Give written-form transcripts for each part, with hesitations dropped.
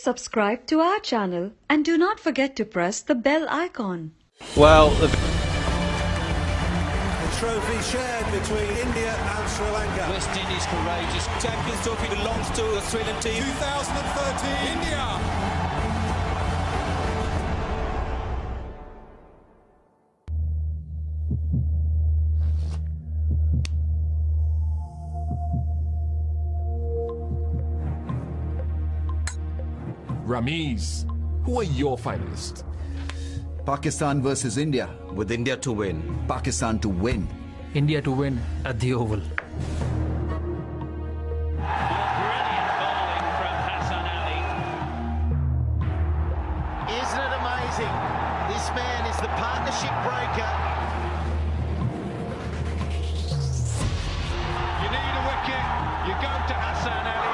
subscribe to our channel and do not forget to press the bell icon. Well, the trophy shared between India and Sri Lanka. West Indies courageous. Champions Trophy belongs to the Sri Lankan team. 2013 India. Ramiz, who are your finalists? Pakistan versus India. with India to win. Pakistan to win. India to win at the Oval. Brilliant bowling from Hassan Ali. Isn't it amazing? This man is the partnership breaker. You need a wicket, you go to Hassan Ali.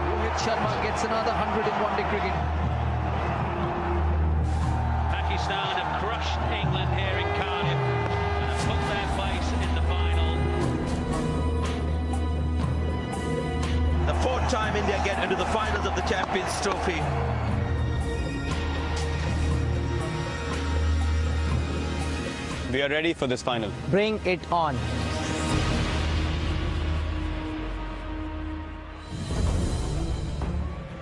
Rohit Sharma gets another 100 in one-day cricket. Pakistan have crushed England here in Cardiff and have put their place in the final. The fourth time India get into the finals of the Champions Trophy. We are ready for this final. Bring it on.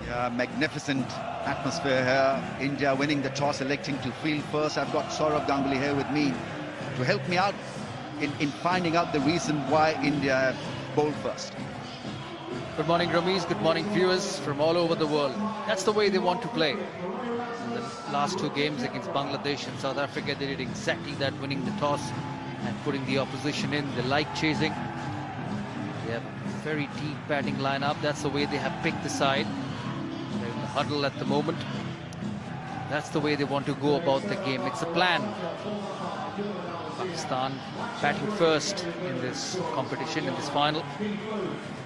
Yeah, magnificent atmosphere here. India winning the toss, electing to field first. I've got Saurav Ganguly here with me to help me out in finding out the reason why India bowled first. Good morning, Ramiz. Good morning, viewers from all over the world. That's the way they want to play. In the last two games against Bangladesh and South Africa, they did exactly that, winning the toss and putting the opposition in. They like chasing. They have a very deep batting lineup. That's the way they have picked the side. They're in the huddle at the moment. That's the way they want to go about the game. It's a plan. Pakistan batting first in this competition, in this final.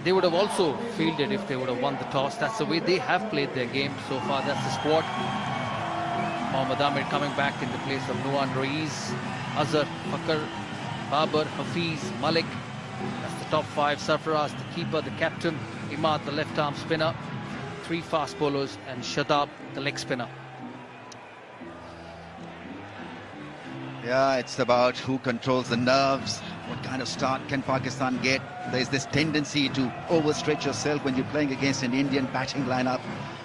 They would have also fielded if they would have won the toss. That's the way they have played their game so far. That's the squad. Mohammad Amir coming back in the place of Nuwan Ruiz, Azhar, Fakar, Babar, Hafiz, Malik. That's the top five. Sarfaraz, the keeper, the captain. Imad, the left-arm spinner. Three fast bowlers, and Shadab, the leg spinner. Yeah, it's about who controls the nerves. What kind of start can Pakistan get? There's this tendency to overstretch yourself when you're playing against an Indian batting lineup.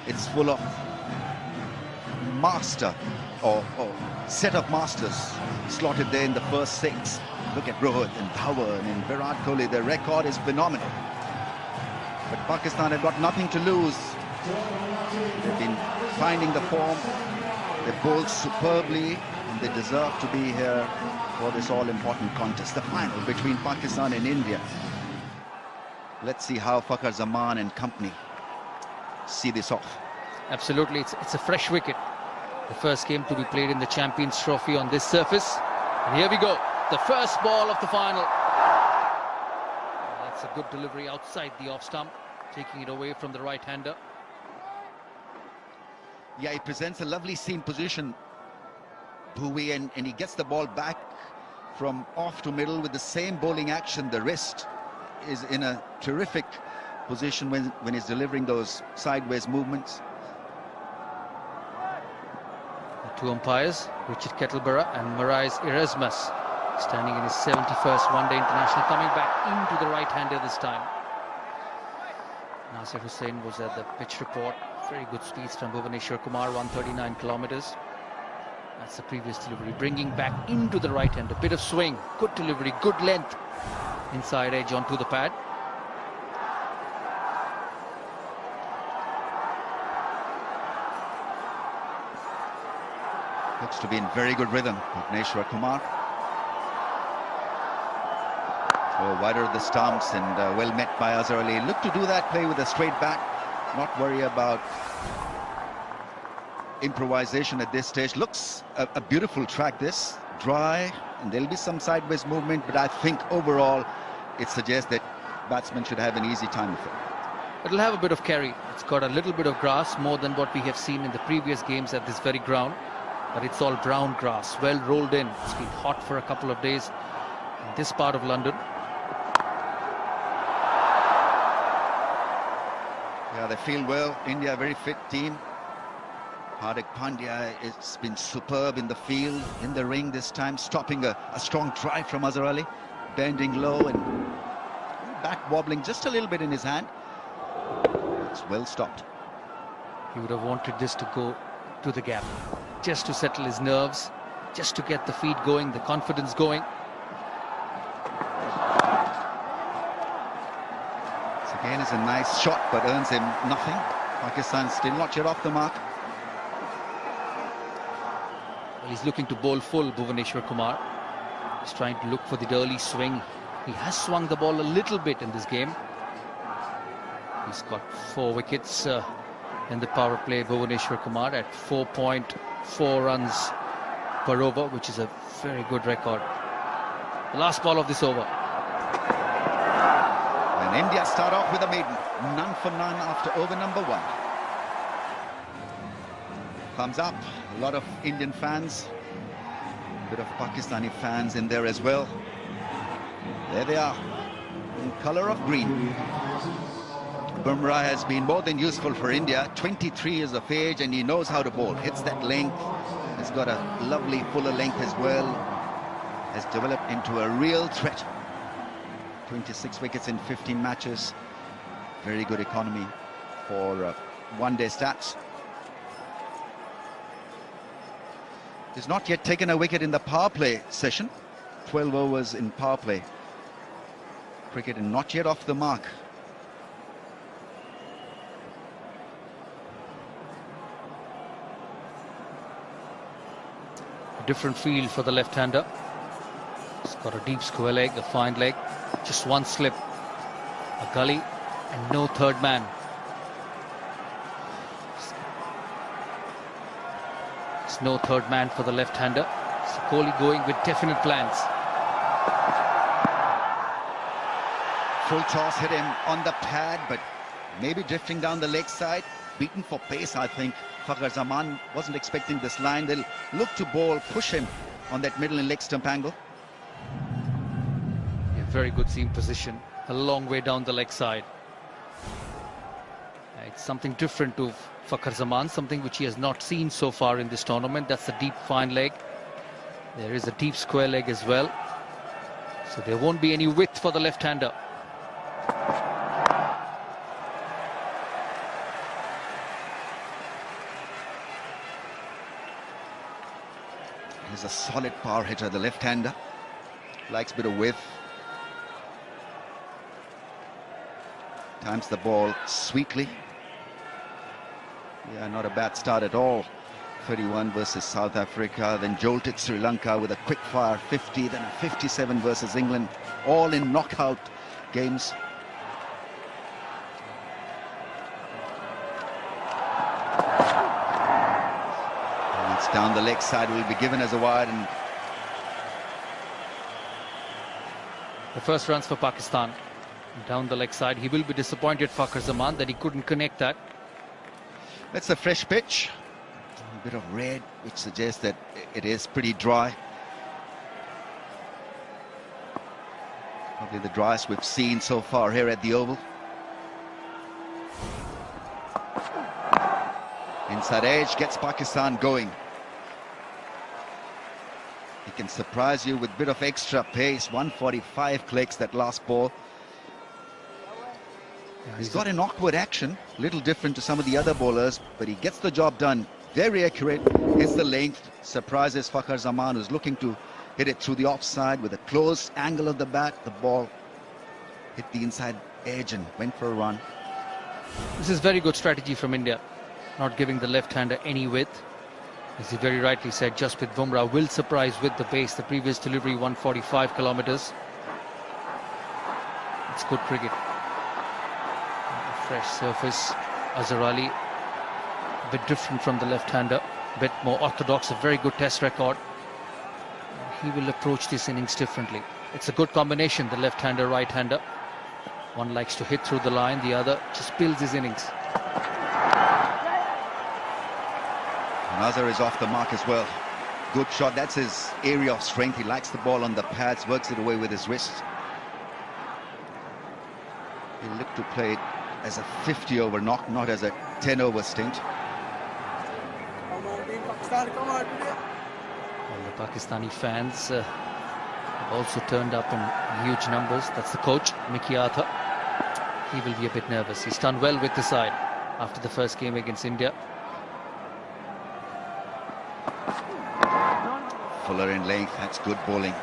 It's full of master or set of masters slotted there in the first six. Look at Rohit and Dhawal and Virat Kohli. Their record is phenomenal. But Pakistan have got nothing to lose. They've been finding the form. They've bowled superbly. They deserve to be here for this all-important contest, the final between Pakistan and India. Let's see how Fakhar Zaman and company see this off. Absolutely, it's a fresh wicket. The first game to be played in the Champions Trophy on this surface. And here we go, the first ball of the final. That's a good delivery outside the off stump, taking it away from the right-hander. Yeah, he presents a lovely seam position, Bhuvi, and he gets the ball back from off to middle with the same bowling action. The wrist is in a terrific position when he's delivering those sideways movements. The two umpires, Richard Kettleborough and Marais Erasmus, standing in his 71st one-day international, coming back into the right-hander this time. Nasir Hussain was at the pitch report. Very good speeds from Bhuvaneshwar Kumar, 139 kilometers. That's the previous delivery, bringing back into the right hand, a bit of swing, good delivery, good length, inside edge onto the pad. Looks to be in very good rhythm, Bhuvaneshwar Kumar. Oh, wider of the stumps and well met by Azhar Ali. Look to do that play with a straight bat, not worry about improvisation at this stage. Looks a beautiful track, this dry, and there'll be some sideways movement, but I think overall it suggests that batsmen should have an easy time with it. It'll have a bit of carry. It's got a little bit of grass, more than what we have seen in the previous games at this very ground, but it's all brown grass, well rolled in. It's been hot for a couple of days in this part of London. Yeah, they feel well. India, a very fit team. Hardik Pandya has been superb in the field, in the ring this time, stopping a strong drive from Azhar Ali, bending low and back wobbling just a little bit in his hand. It's well stopped. He would have wanted this to go to the gap, just to settle his nerves, just to get the feet going, the confidence going. This again is a nice shot, but earns him nothing. Pakistan still not yet off the mark. Well, he's looking to bowl full, Bhuvaneshwar Kumar. He's trying to look for the early swing. He has swung the ball a little bit in this game. He's got 4 wickets in the power play, Bhuvaneshwar Kumar, at 4.4 runs per over, which is a very good record. The last ball of this over. And India start off with a maiden. None for none after over number 1. Thumbs up. A lot of Indian fans. A bit of Pakistani fans in there as well. There they are, in colour of green. Bumrah has been more than useful for India. 23 years of age, and he knows how to bowl. Hits that length. He's got a lovely fuller length as well. Has developed into a real threat. 26 wickets in 15 matches. Very good economy for one-day stats. He's not yet taken a wicket in the power play session. 12 overs in power play cricket, and not yet off the mark. A different field for the left-hander. He's got a deep square leg, a fine leg. Just one slip, a gully, and no third man. There's no third man for the left-hander. So Kohli going with definite plans. Full toss hit him on the pad, but maybe drifting down the leg side. Beaten for pace, I think. Fakhar Zaman wasn't expecting this line. They'll look to bowl, push him on that middle and leg stump angle. Yeah, very good seam position. A long way down the leg side. It's something different to Fakhar Zaman, something which he has not seen so far in this tournament. That's a deep fine leg. There is a deep square leg as well. So there won't be any width for the left-hander. He's a solid power hitter, the left-hander. Likes a bit of width. Times the ball sweetly. Yeah, not a bad start at all. 31 versus South Africa, then jolted Sri Lanka with a quick fire 50, then a 57 versus England, all in knockout games. And it's down the leg side, will be given as a wide. And the first runs for Pakistan. Down the leg side, he will be disappointed, Fakhar Zaman, that he couldn't connect that. that's a fresh pitch. A bit of red, which suggests that it is pretty dry. Probably the driest we've seen so far here at the Oval. Inside edge gets Pakistan going. He can surprise you with a bit of extra pace. 145 clicks that last ball. Yeah, he's got an awkward action, little different to some of the other bowlers, but he gets the job done. Very accurate, hits the length, surprises Fakhar Zaman, who's looking to hit it through the offside with a close angle of the bat. The ball hit the inside edge and went for a run. This is very good strategy from India, not giving the left-hander any width. As he very rightly said, Jasprit Bumrah will surprise with the pace. The previous delivery, 145 kilometers. It's good cricket. A fresh surface. Azhar Ali, a bit different from the left-hander, a bit more orthodox, a very good test record. He will approach this innings differently. It's a good combination, the left-hander, right-hander. One likes to hit through the line, the other just builds his innings. Azhar is off the mark as well. Good shot, that's his area of strength. He likes the ball on the pads, works it away with his wrist. He'll look to play it as a 50-over knock, not as a 10-over stint. Well, the Pakistani fans also turned up in huge numbers. That's the coach, Mickey Arthur. He will be a bit nervous. He's done well with the side after the first game against India. Fuller in length, that's good bowling.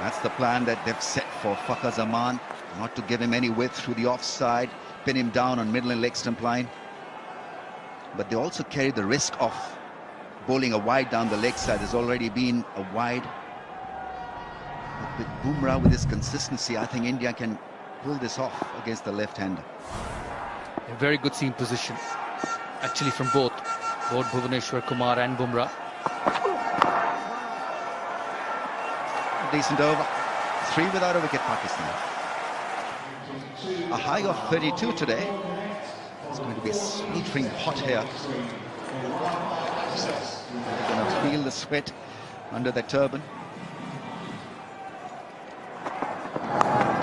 That's the plan that they've set for Fakhar Zaman, not to give him any width through the offside, pin him down on middle and leg stump line. But they also carry the risk of bowling a wide down the leg side. There's already been a wide. But with Bumrah, with his consistency, I think India can pull this off against the left-hander. A very good seam position, actually, from both Bhuvneshwar Kumar and Bumrah. Decent over. 3 without a wicket, Pakistan. A high of 32 today. It's going to be sweltering hot here. You're going to feel the sweat under the turban.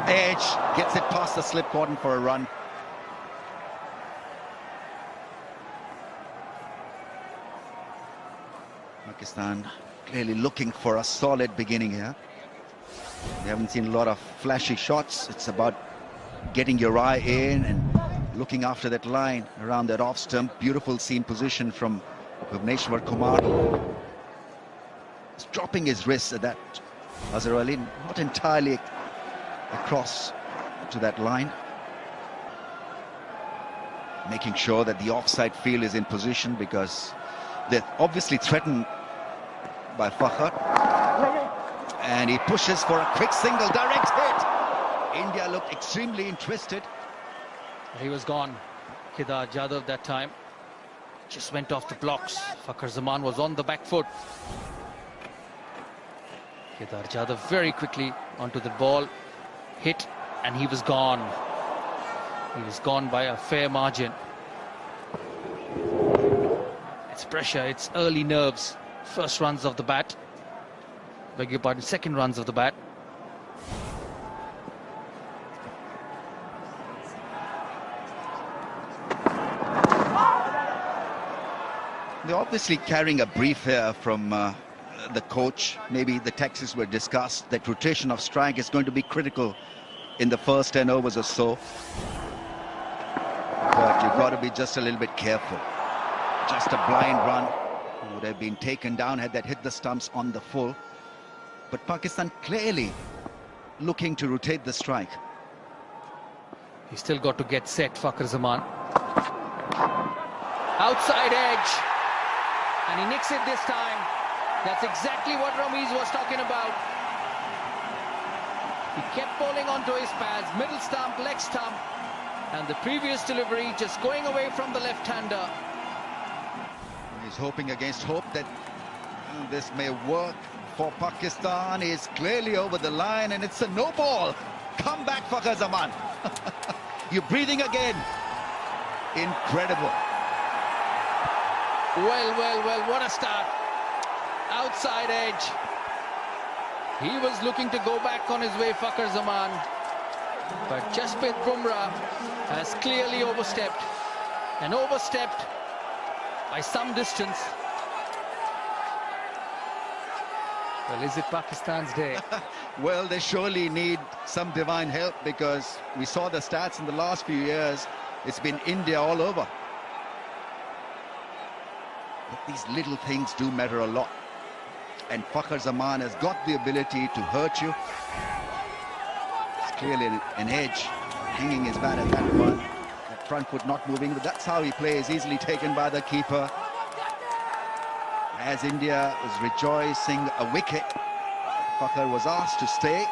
Edge gets it past the slip cordon for a run. Pakistan clearly looking for a solid beginning here. We haven't seen a lot of flashy shots. It's about getting your eye in and looking after that line around that off stump. Beautiful seam position from Bhuvneshwar Kumar. He's dropping his wrist at that. Azhar Ali not entirely across to that line. Making sure that the offside field is in position because they're obviously threatened by Fakhar. And he pushes for a quick single, direct hit. India looked extremely interested. He was gone. Kedar Jadhav that time just went off the blocks. Fakhar Zaman was on the back foot. Kedar Jadhav very quickly onto the ball, hit, and he was gone. He was gone by a fair margin. It's pressure, it's early nerves. First runs of the bat. Beg your pardon, second runs of the bat. They're obviously carrying a brief here from the coach. Maybe the tactics were discussed. That rotation of strike is going to be critical in the first 10 overs or so. But you've got to be just a little bit careful. Just a blind run would have been taken down had that hit the stumps on the full. But Pakistan clearly looking to rotate the strike. He's still got to get set, Fakhar Zaman. Outside edge. And he nicks it this time. That's exactly what Ramiz was talking about. He kept bowling onto his pads, middle stump, leg stump. And the previous delivery just going away from the left-hander. He's hoping against hope that this may work for Pakistan. He's clearly over the line and it's a no ball. Come back, Fakhar Zaman. You're breathing again. Incredible. Well, what a start. Outside edge. He was looking to go back on his way, Fakhar Zaman. But Jasprit Bumrah has clearly overstepped. And overstepped by some distance. Well, is it Pakistan's day? Well, they surely need some divine help because we saw the stats in the last few years. It's been India all over. But these little things do matter a lot. And Fakhar Zaman has got the ability to hurt you. It's clearly an edge, hanging his bat at that one. That front foot not moving, but that's how he plays, easily taken by the keeper. As India was rejoicing a wicket, Fakhar was asked to stay.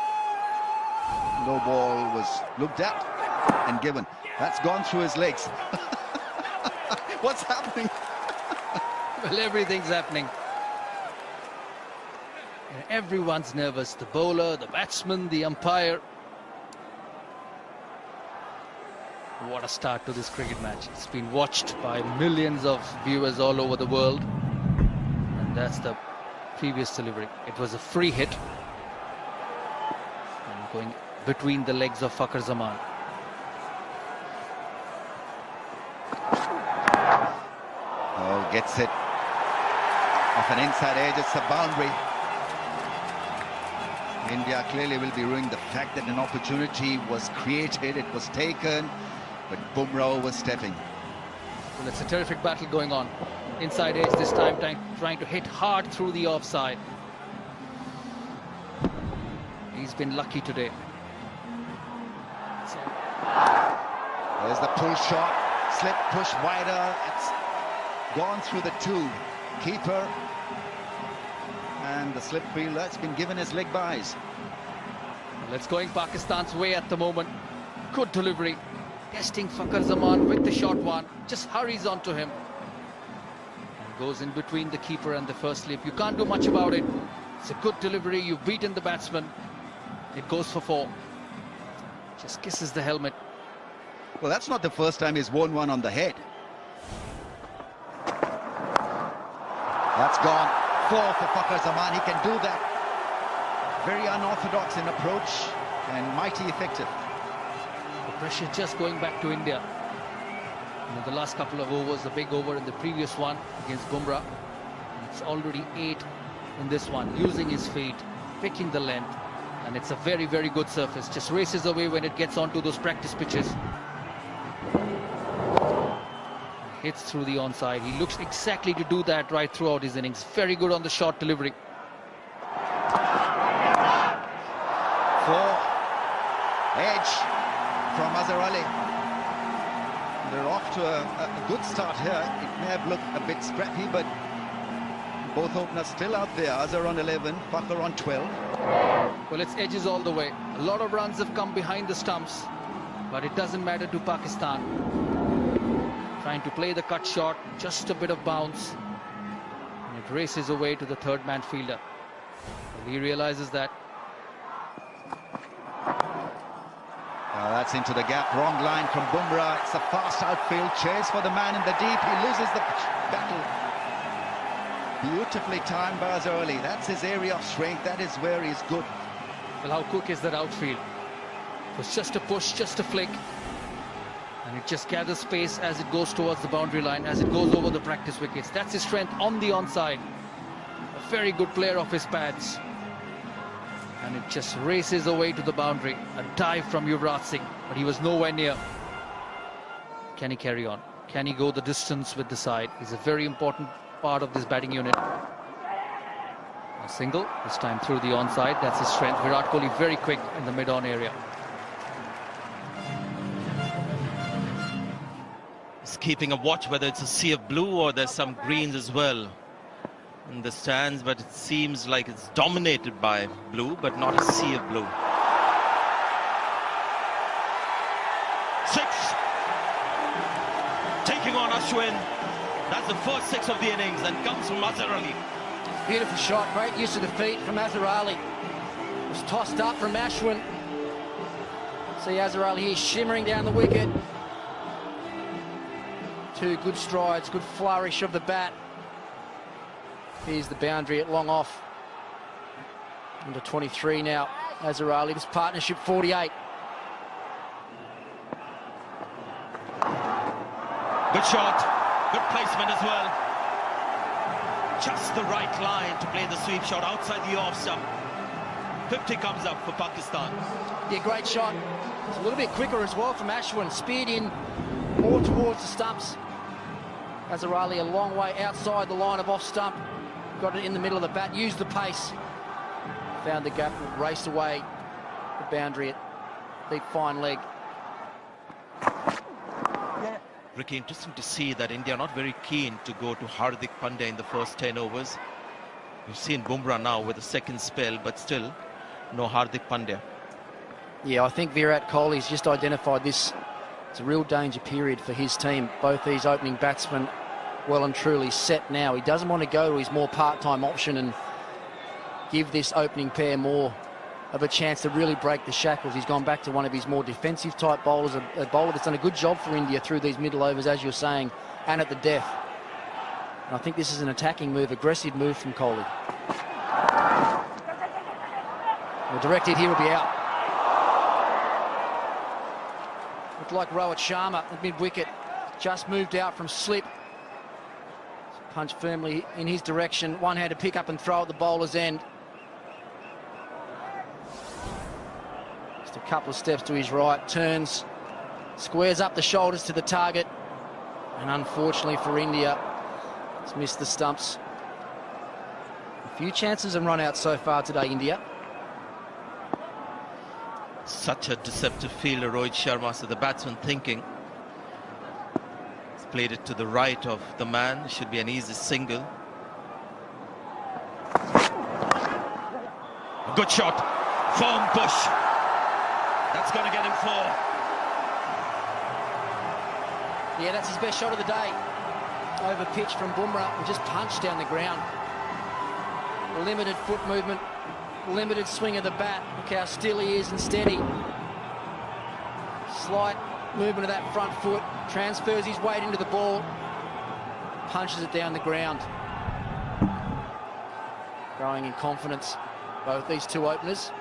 No ball was looked at and given. That's gone through his legs. What's happening? Well, everything's happening. And everyone's nervous. The bowler, the batsman, the umpire. What a start to this cricket match. It's been watched by millions of viewers all over the world. And that's the previous delivery. It was a free hit. And going between the legs of Fakhar Zaman. Oh, gets it off an inside edge. It's a boundary. India clearly will be ruining the fact that an opportunity was created, it was taken, but Bumrah was stepping. Well, it's a terrific battle going on. Inside edge this time, trying to hit hard through the offside. He's been lucky today. There's the pull shot, slip, push wider. It's gone through the two. Keeper and the slip fielder. It's been given his leg byes. Well, it's going Pakistan's way at the moment. Good delivery. Testing Fakhar Zaman with the short one. Just hurries onto him. Goes in between the keeper and the first slip. You can't do much about it. It's a good delivery. You've beaten the batsman. It goes for 4. Just kisses the helmet. Well, that's not the first time he's won one on the head. That's gone. 4 for Fakhar Zaman. He can do that. Very unorthodox in approach and mighty effective. The pressure just going back to India. In the last couple of overs, the big over in the previous one against Bumrah. It's already 8 in this one, using his feet, picking the length. And it's a very, very good surface. Just races away when it gets onto those practice pitches. Hits through the onside. He looks exactly to do that right throughout his innings. Very good on the short delivery. 4. Edge from Azhar Ali. They're off to a good start here. It may have looked a bit scrappy, but both openers still out there. Azhar on 11, Fakhar on 12. Well, it's edges all the way. A lot of runs have come behind the stumps, but it doesn't matter to Pakistan. Trying to play the cut shot, just a bit of bounce. And it races away to the third man fielder. Well, he realizes that. That's into the gap, wrong line from Bumrah. It's a fast outfield chase for the man in the deep. He loses the battle. Beautifully timed by Azhar Ali. That's his area of strength. That is where he's good. Well, how quick is that outfield? It was just a push, just a flick. And it just gathers space as it goes towards the boundary line, as it goes over the practice wickets. That's his strength on the onside. A very good player of his pads. And it just races away to the boundary. A dive from Yuvraj Singh, but he was nowhere near. Can he carry on? Can he go the distance with the side? He's a very important part of this batting unit. A single, this time through the onside. That's his strength. Virat Kohli very quick in the mid-on area. He's keeping a watch whether it's a sea of blue or there's some greens as well in the stands, but it seems like it's dominated by blue, but not a sea of blue. 6. Taking on Ashwin. That's the first 6 of the innings and comes from Azhar Ali. Beautiful shot, great use of the feet from Azhar Ali. It was tossed up from Ashwin. See Azhar Ali here shimmering down the wicket. 2 good strides, good flourish of the bat. Here's the boundary at long off. Under 23 now, Azhar Ali. This partnership 48. Good shot, good placement as well. Just the right line to play the sweep shot outside the off stump. 50 comes up for Pakistan. Yeah, great shot. It's a little bit quicker as well from Ashwin. Speared in more towards the stumps. Azhar Ali a long way outside the line of off stump. Got it in the middle of the bat, used the pace. Found the gap, raced away the boundary at deep fine leg. Ricky, interesting to see that India are not very keen to go to Hardik Pandya in the first 10 overs. We've seen Bumrah now with a second spell, but still no Hardik Pandya. Yeah, I think Virat Kohli's just identified this. It's a real danger period for his team. Both these opening batsmen well and truly set now. He doesn't want to go to his more part-time option and give this opening pair more of a chance to really break the shackles. He's gone back to one of his more defensive type bowlers, a bowler that's done a good job for India through these middle overs, as you're saying, and at the death. And I think this is an attacking move, aggressive move from Kohli. The direct hit here will be out. Looked like Rohit Sharma at mid-wicket. just moved out from slip. Punch firmly in his direction. One hand to pick up and throw at the bowler's end. Just a couple of steps to his right, turns, squares up the shoulders to the target, and unfortunately for India, it's missed the stumps. A few chances and run out so far today, India. Such a deceptive fielder, Rohit Sharma, so the batsman thinking. He's played it to the right of the man, should be an easy single. A good shot, firm push. That's going to get him 4. Yeah, that's his best shot of the day. Over pitch from Bumrah and just punched down the ground. Limited foot movement, limited swing of the bat. Look how still he is and steady. Slight movement of that front foot, transfers his weight into the ball, punches it down the ground. Growing in confidence, both these two openers.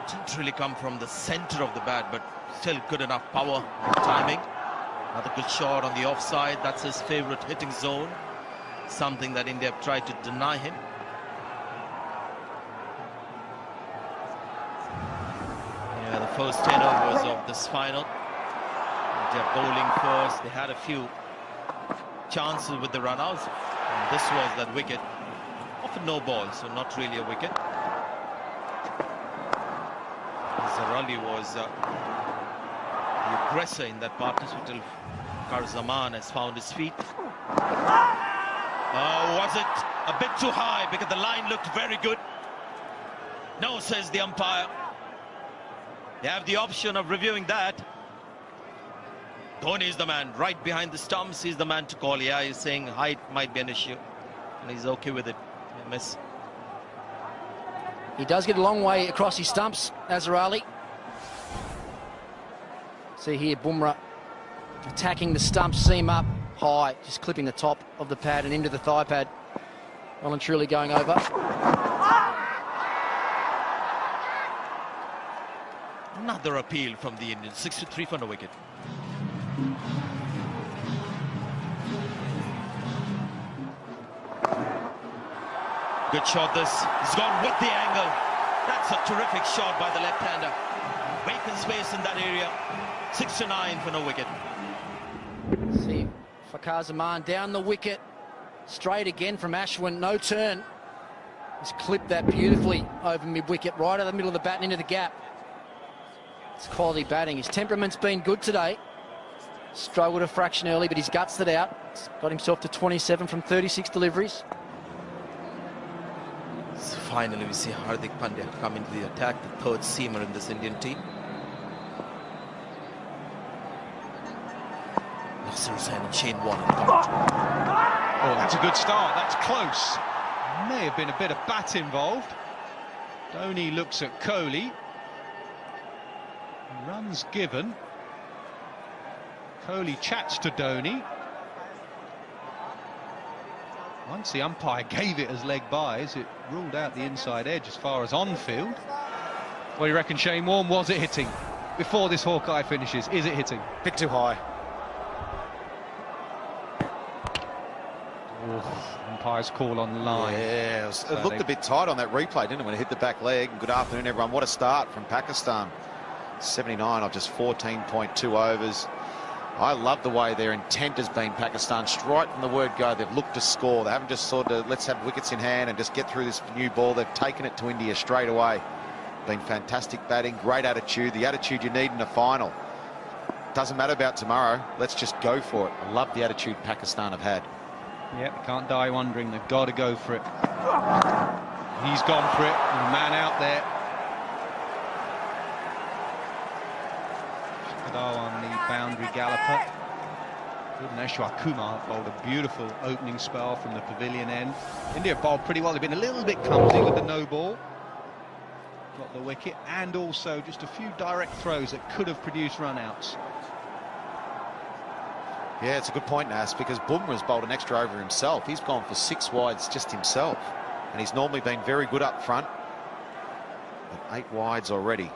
Didn't really come from the centre of the bat, but still good enough power and timing. Another good shot on the offside. That's his favourite hitting zone. Something that India have tried to deny him. Yeah, the first 10 overs of this final. India bowling first. They had a few chances with the run-outs. And this was that wicket. Often no ball, so not really a wicket. Zarali was the aggressor in that partnership till Karzaman has found his feet. Was it a bit too high because the line looked very good? No, says the umpire. They have the option of reviewing that. Dhoni is the man right behind the stumps. He's the man to call. Yeah, he's saying height might be an issue, and he's okay with it. Miss. He does get a long way across his stumps, Azarali. See here, Bumrah attacking the stumps, seam up high, just clipping the top of the pad and into the thigh pad. Well and truly going over. Another appeal from the Indians. 63 for no wicket. Good shot this. He's gone with the angle. That's a terrific shot by the left-hander. Vacant space in that area. 69 for no wicket. See Fakhar Zaman down the wicket. Straight again from Ashwin. No turn. Just clipped that beautifully over mid-wicket, right at the middle of the bat and into the gap. It's quality batting. His temperament's been good today. Struggled a fraction early, but he's gutsed it out. He's got himself to 27 from 36 deliveries. So finally, we see Hardik Pandya come into the attack, the third seamer in this Indian team. Nasir Hussain and Shane Warne. Oh, that's a good start. That's close. May have been a bit of bat involved. Dhoni looks at Kohli. Runs given. Kohli chats to Dhoni. Once the umpire gave it as leg byes, it ruled out the inside edge as far as on-field. What do you reckon, Shane Warne? Was it hitting? Before this Hawkeye finishes, is it hitting? Bit too high. Umpire's call on the line. Yeah, it looked a bit tight on that replay, didn't it, when it hit the back leg? Good afternoon, everyone. What a start from Pakistan. 79 off just 14.2 overs. I love the way their intent has been, Pakistan. Straight from the word go, they've looked to score. They haven't just sort of, let's have wickets in hand and just get through this new ball. They've taken it to India straight away. Been fantastic batting, great attitude, the attitude you need in a final. Doesn't matter about tomorrow, let's just go for it. I love the attitude Pakistan have had. Yep, can't die wondering, they've got to go for it. He's gone for it, the man out there. On the boundary galloper. Bhuvaneshwar Kumar bowled a beautiful opening spell from the pavilion end. India bowled pretty well. They've been a little bit clumsy with the no ball. Got the wicket and also just a few direct throws that could have produced run-outs. Yeah, it's a good point, Nas, because Bumrah's bowled an extra over himself. He's gone for 6 wides just himself. And he's normally been very good up front. But 8 wides already.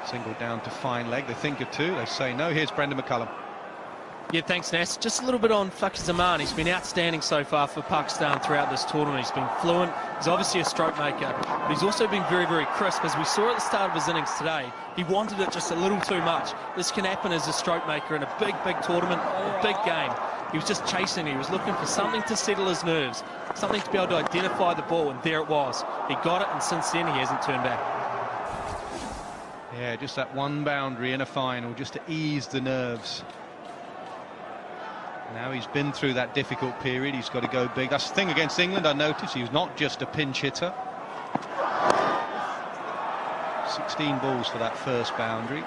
Single down to fine leg. They think of two. They say no. Here's Brendan McCullum. Yeah, thanks, Nas. Just a little bit on Fakhar Zaman. He's been outstanding so far for Pakistan throughout this tournament. He's been fluent. He's obviously a stroke maker, but he's also been very, very crisp. As we saw at the start of his innings today, he wanted it just a little too much. This can happen as a stroke maker in a big, big tournament, a big game. He was just chasing. He was looking for something to settle his nerves, something to be able to identify the ball, and there it was. He got it, and since then he hasn't turned back. Yeah, just that one boundary in a final, just to ease the nerves. Now he's been through that difficult period, he's got to go big. That's the thing against England, I noticed he was not just a pinch hitter. 16 balls for that first boundary.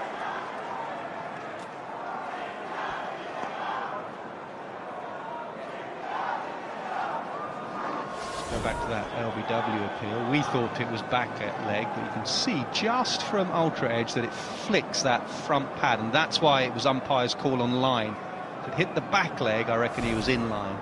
Let's go back to that LBW appeal. We thought it was back at leg, but you can see just from ultra edge that it flicks that front pad, and that's why it was umpire's call on line. If it hit the back leg, I reckon he was in line.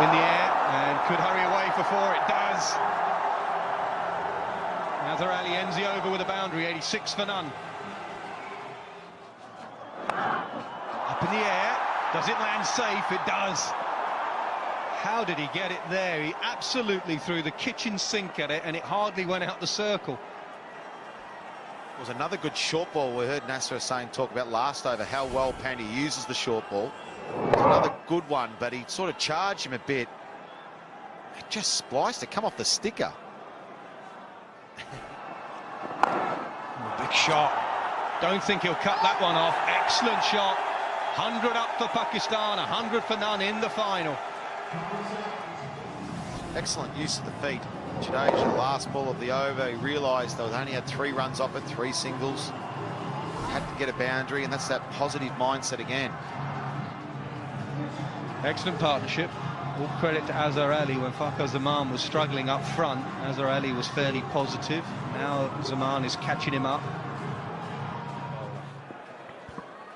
In the air, and could hurry away for four. It does. Azhar Ali ends the over with a boundary, 86 for none. Up in the air. Does it land safe? It does. How did he get it there? He absolutely threw the kitchen sink at it, and it hardly went out the circle. It was another good short ball. We heard Nasser Hussain talk about last over how well Pandey uses the short ball. It was another good one, but he sort of charged him a bit. It just spliced it, come off the sticker. Big shot. Don't think he'll cut that one off. Excellent shot. 100 up for Pakistan, 100 for none in the final. Excellent use of the feet. Jadeja, the last ball of the over, he realised they only had 3 runs off it, 3 singles. Had to get a boundary, and that's that positive mindset again. Excellent partnership. All credit to Azhar Ali. When Fakhar Zaman was struggling up front, Azhar Ali was fairly positive. Now Zaman is catching him up.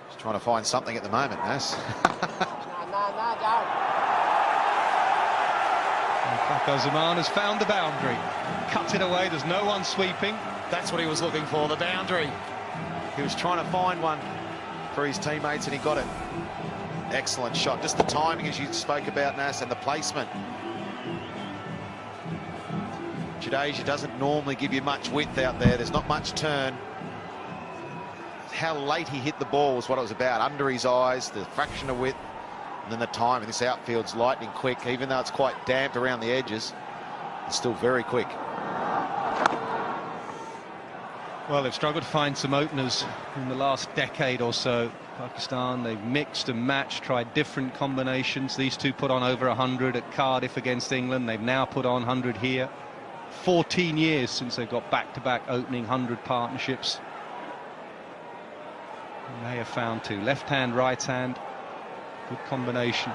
Just trying to find something at the moment, Nas. Fakhar Zaman has found the boundary. Cut it away, there's no one sweeping. That's what he was looking for, the boundary. He was trying to find one for his teammates, and he got it. Excellent shot. Just the timing, as you spoke about, Nas, and the placement. Jadeja doesn't normally give you much width out there. There's not much turn. How late he hit the ball was what it was about. Under his eyes, the fraction of width, and then the timing. This outfield's lightning quick, even though it's quite damp around the edges. It's still very quick. Well, they've struggled to find some openers in the last decade or so. Pakistan, they've mixed and matched, tried different combinations. These two put on over 100 at Cardiff against England. They've now put on 100 here. 14 years since they've got back-to-back opening 100 partnerships. And they have found two. Left hand, right hand. Good combination.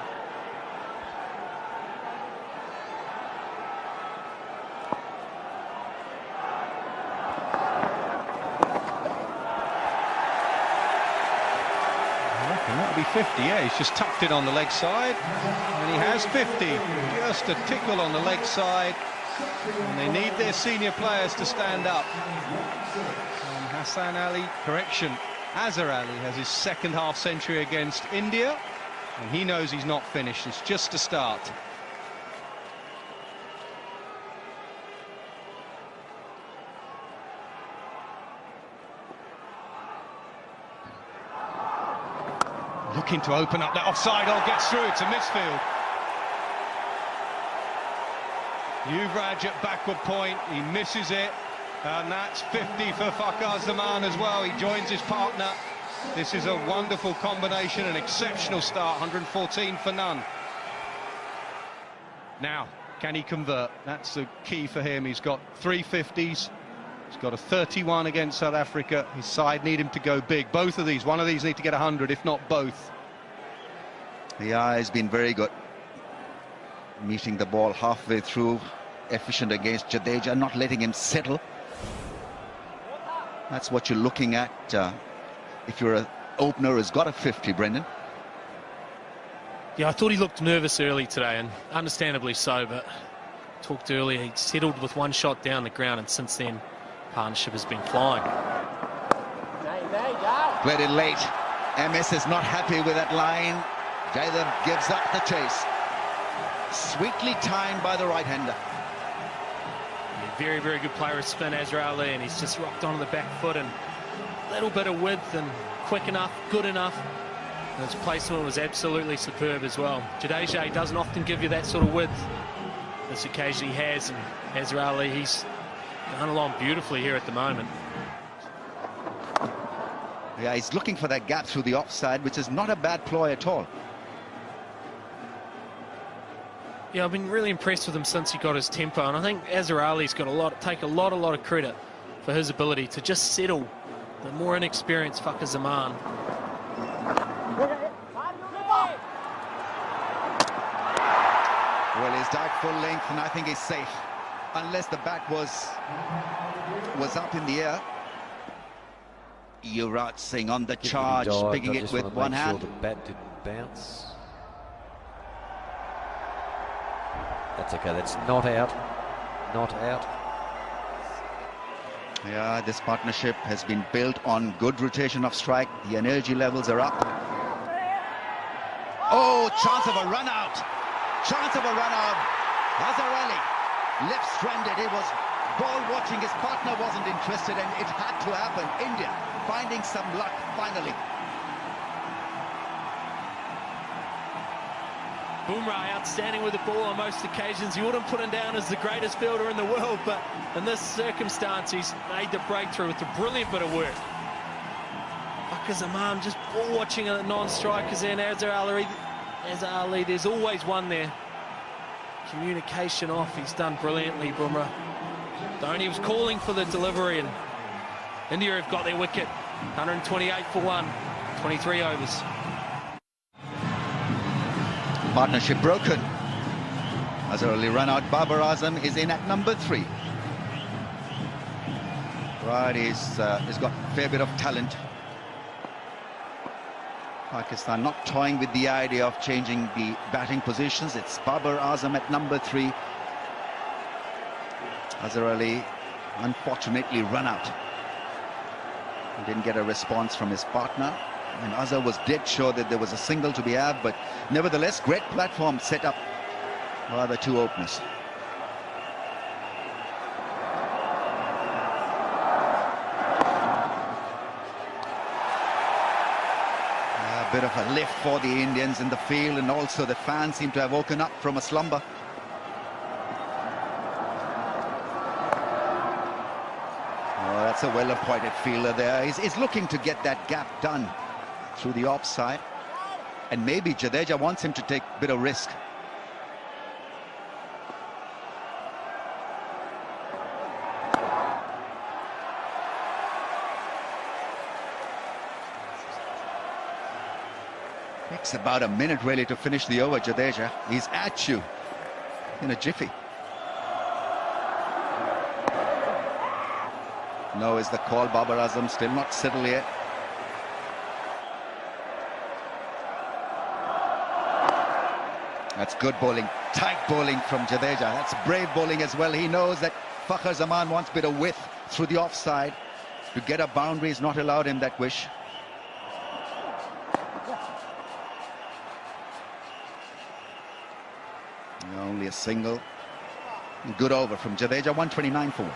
That'll be 50, yeah, he's just tucked it on the leg side, and he has 50, just a tickle on the leg side, and they need their senior players to stand up. And Hassan Ali, correction, Azhar Ali has his second half century against India, and he knows he's not finished, it's just a start. Looking to open up that offside, gets through, it's a misfield. Yuvraj at backward point, he misses it, and that's 50 for Fakhar Zaman as well. He joins his partner. This is a wonderful combination, an exceptional start, 114 for none. Now, can he convert? That's the key for him. He's got 3 50s. He's got a 31 against South Africa. His side need him to go big. Both of these, one of these need to get 100, if not both. Yeah, he's been very good. Meeting the ball halfway through, efficient against Jadeja, not letting him settle. That's what you're looking at if you're an opener who's got a 50, Brendan. Yeah, I thought he looked nervous early today, and understandably so, but talked earlier, he settled with one shot down the ground, and since then, partnership has been flying. Played it late. MS is not happy with that line. Jeeta gives up the chase. Sweetly timed by the right-hander. Very, very good player of spin, Azhar Ali, and he's just rocked onto the back foot, and a little bit of width, and quick enough, good enough. And his placement was absolutely superb as well. Jadeja doesn't often give you that sort of width. This occasion he has, and Azhar Ali, he's going along beautifully here at the moment. Yeah, he's looking for that gap through the offside, which is not a bad ploy at all. Yeah, I've been really impressed with him since he got his tempo, and I think Azhar Ali's got a lot of credit for his ability to just settle the more inexperienced Fakhar Zaman. Well, he's dived full length, and I think he's safe, unless the bat was up in the air. Yuvraj Singh on the charge, picking it with one hand. Sure the bat didn't bounce. That's okay, that's not out. Not out. Yeah, this partnership has been built on good rotation of strike. The energy levels are up. Oh, chance of a run out. Chance of a run out. Azhar Ali left stranded. He was ball watching. His partner wasn't interested, and it had to happen. India finding some luck finally. Bumrah outstanding with the ball on most occasions. You wouldn't put him down as the greatest fielder in the world, but in this circumstance, he's made the breakthrough with a brilliant bit of work. Fakhar Zaman just ball watching at non-strikers there, and Azhar Ali, there's always one there. Communication off, he's done brilliantly, Bumrah. Dhoni was calling for the delivery, and India have got their wicket. 128 for 1, 23 overs. Partnership broken. Azhar Ali run out. Babar Azam is in at number 3. Right, he's got a fair bit of talent. Pakistan not toying with the idea of changing the batting positions. It's Babar Azam at number 3. Azhar Ali unfortunately run out. He didn't get a response from his partner. And Azhar was dead sure that there was a single to be had, but nevertheless, great platform set up by the two openers. A bit of a lift for the Indians in the field, and also the fans seem to have woken up from a slumber. Oh, that's a well-appointed fielder there. He's looking to get that gap done through the offside, and maybe Jadeja wants him to take a bit of risk. Takes about a minute really to finish the over. Jadeja, he's at you in a jiffy. No is the call. Babar Azam still not settled yet. That's good bowling, tight bowling from Jadeja. That's brave bowling as well. He knows that Fakhar Zaman wants a bit of width through the offside. To get a boundary is not allowed him that wish. Only a single. Good over from Jadeja, 129 for 1.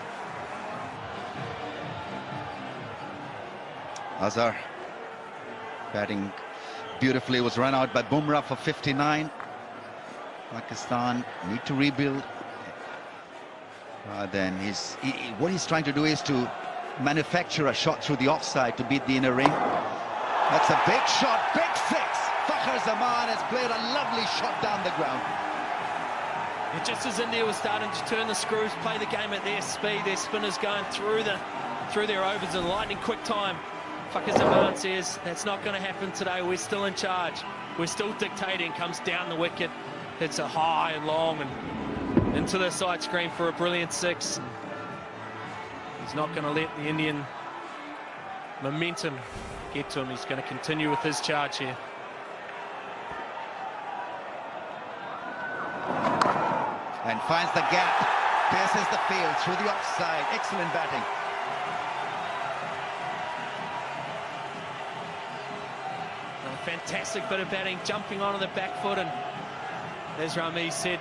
Azhar batting beautifully, was run out by Bumrah for 59. Pakistan need to rebuild. Then what he's trying to do is to manufacture a shot through the offside to beat the inner ring. That's a big shot, big six. Fakhar Zaman has played a lovely shot down the ground. Just as India was starting to turn the screws, play the game at their speed, their spinners going through their overs in lightning quick time, Fakhar Zaman says, that's not going to happen today. We're still in charge. We're still dictating. Comes down the wicket. Hits it high and long and into the side screen for a brilliant 6. He's not going to let the Indian momentum get to him. He's going to continue with his charge here. and finds the gap, pierces the field through the offside. Excellent batting. A fantastic bit of batting, jumping onto the back foot, and as Rami said,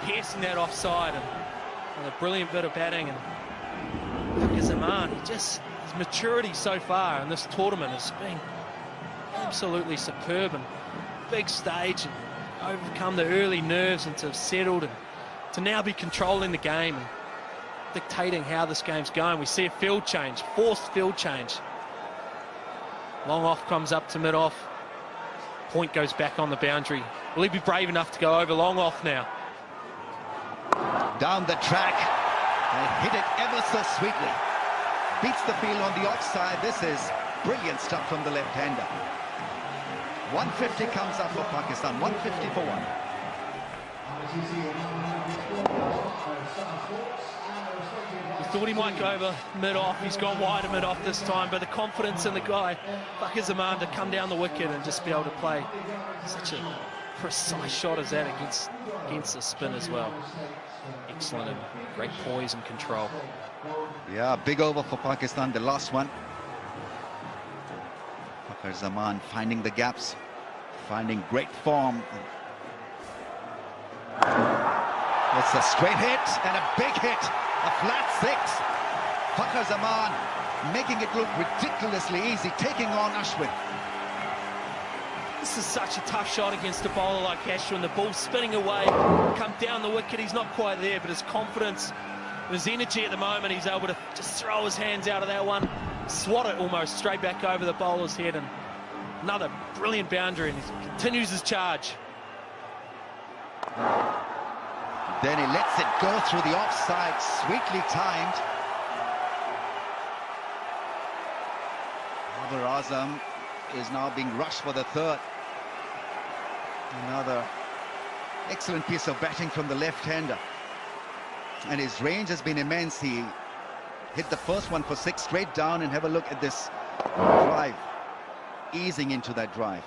piercing that offside, and a brilliant bit of batting. And Zaman, his maturity so far in this tournament has been absolutely superb, and big stage, and overcome the early nerves and to have settled and to now be controlling the game and dictating how this game's going. We see a field change, forced field change. Long off comes up to mid off. Point goes back on the boundary. Will he be brave enough to go over long off now? Down the track and hit it ever so sweetly. Beats the field on the offside. This is brilliant stuff from the left-hander. 150 comes up for Pakistan. 150 for 1. We thought he might go over mid-off. He's gone wide of mid-off this time, but the confidence in the guy, Fakir Zaman, to come down the wicket and just be able to play such a precise shot as that against the spin as well. Excellent, and great poise and control. Yeah, big over for Pakistan, the last one. Fakir Zaman finding the gaps, finding great form. It's a straight hit and a big hit, a flat 6. Fakir Zaman making it look ridiculously easy, taking on Ashwin. This is such a tough shot against a bowler like Ashwin. The ball spinning away, come down the wicket. He's not quite there, but his confidence, his energy at the moment, he's able to just throw his hands out of that one, swat it almost straight back over the bowler's head, and another brilliant boundary, and he continues his charge. Then he lets it go through the offside, sweetly timed. Babar Azam is now being rushed for the third. Another excellent piece of batting from the left-hander. And his range has been immense. He hit the first one for 6 straight down, and have a look at this drive, easing into that drive.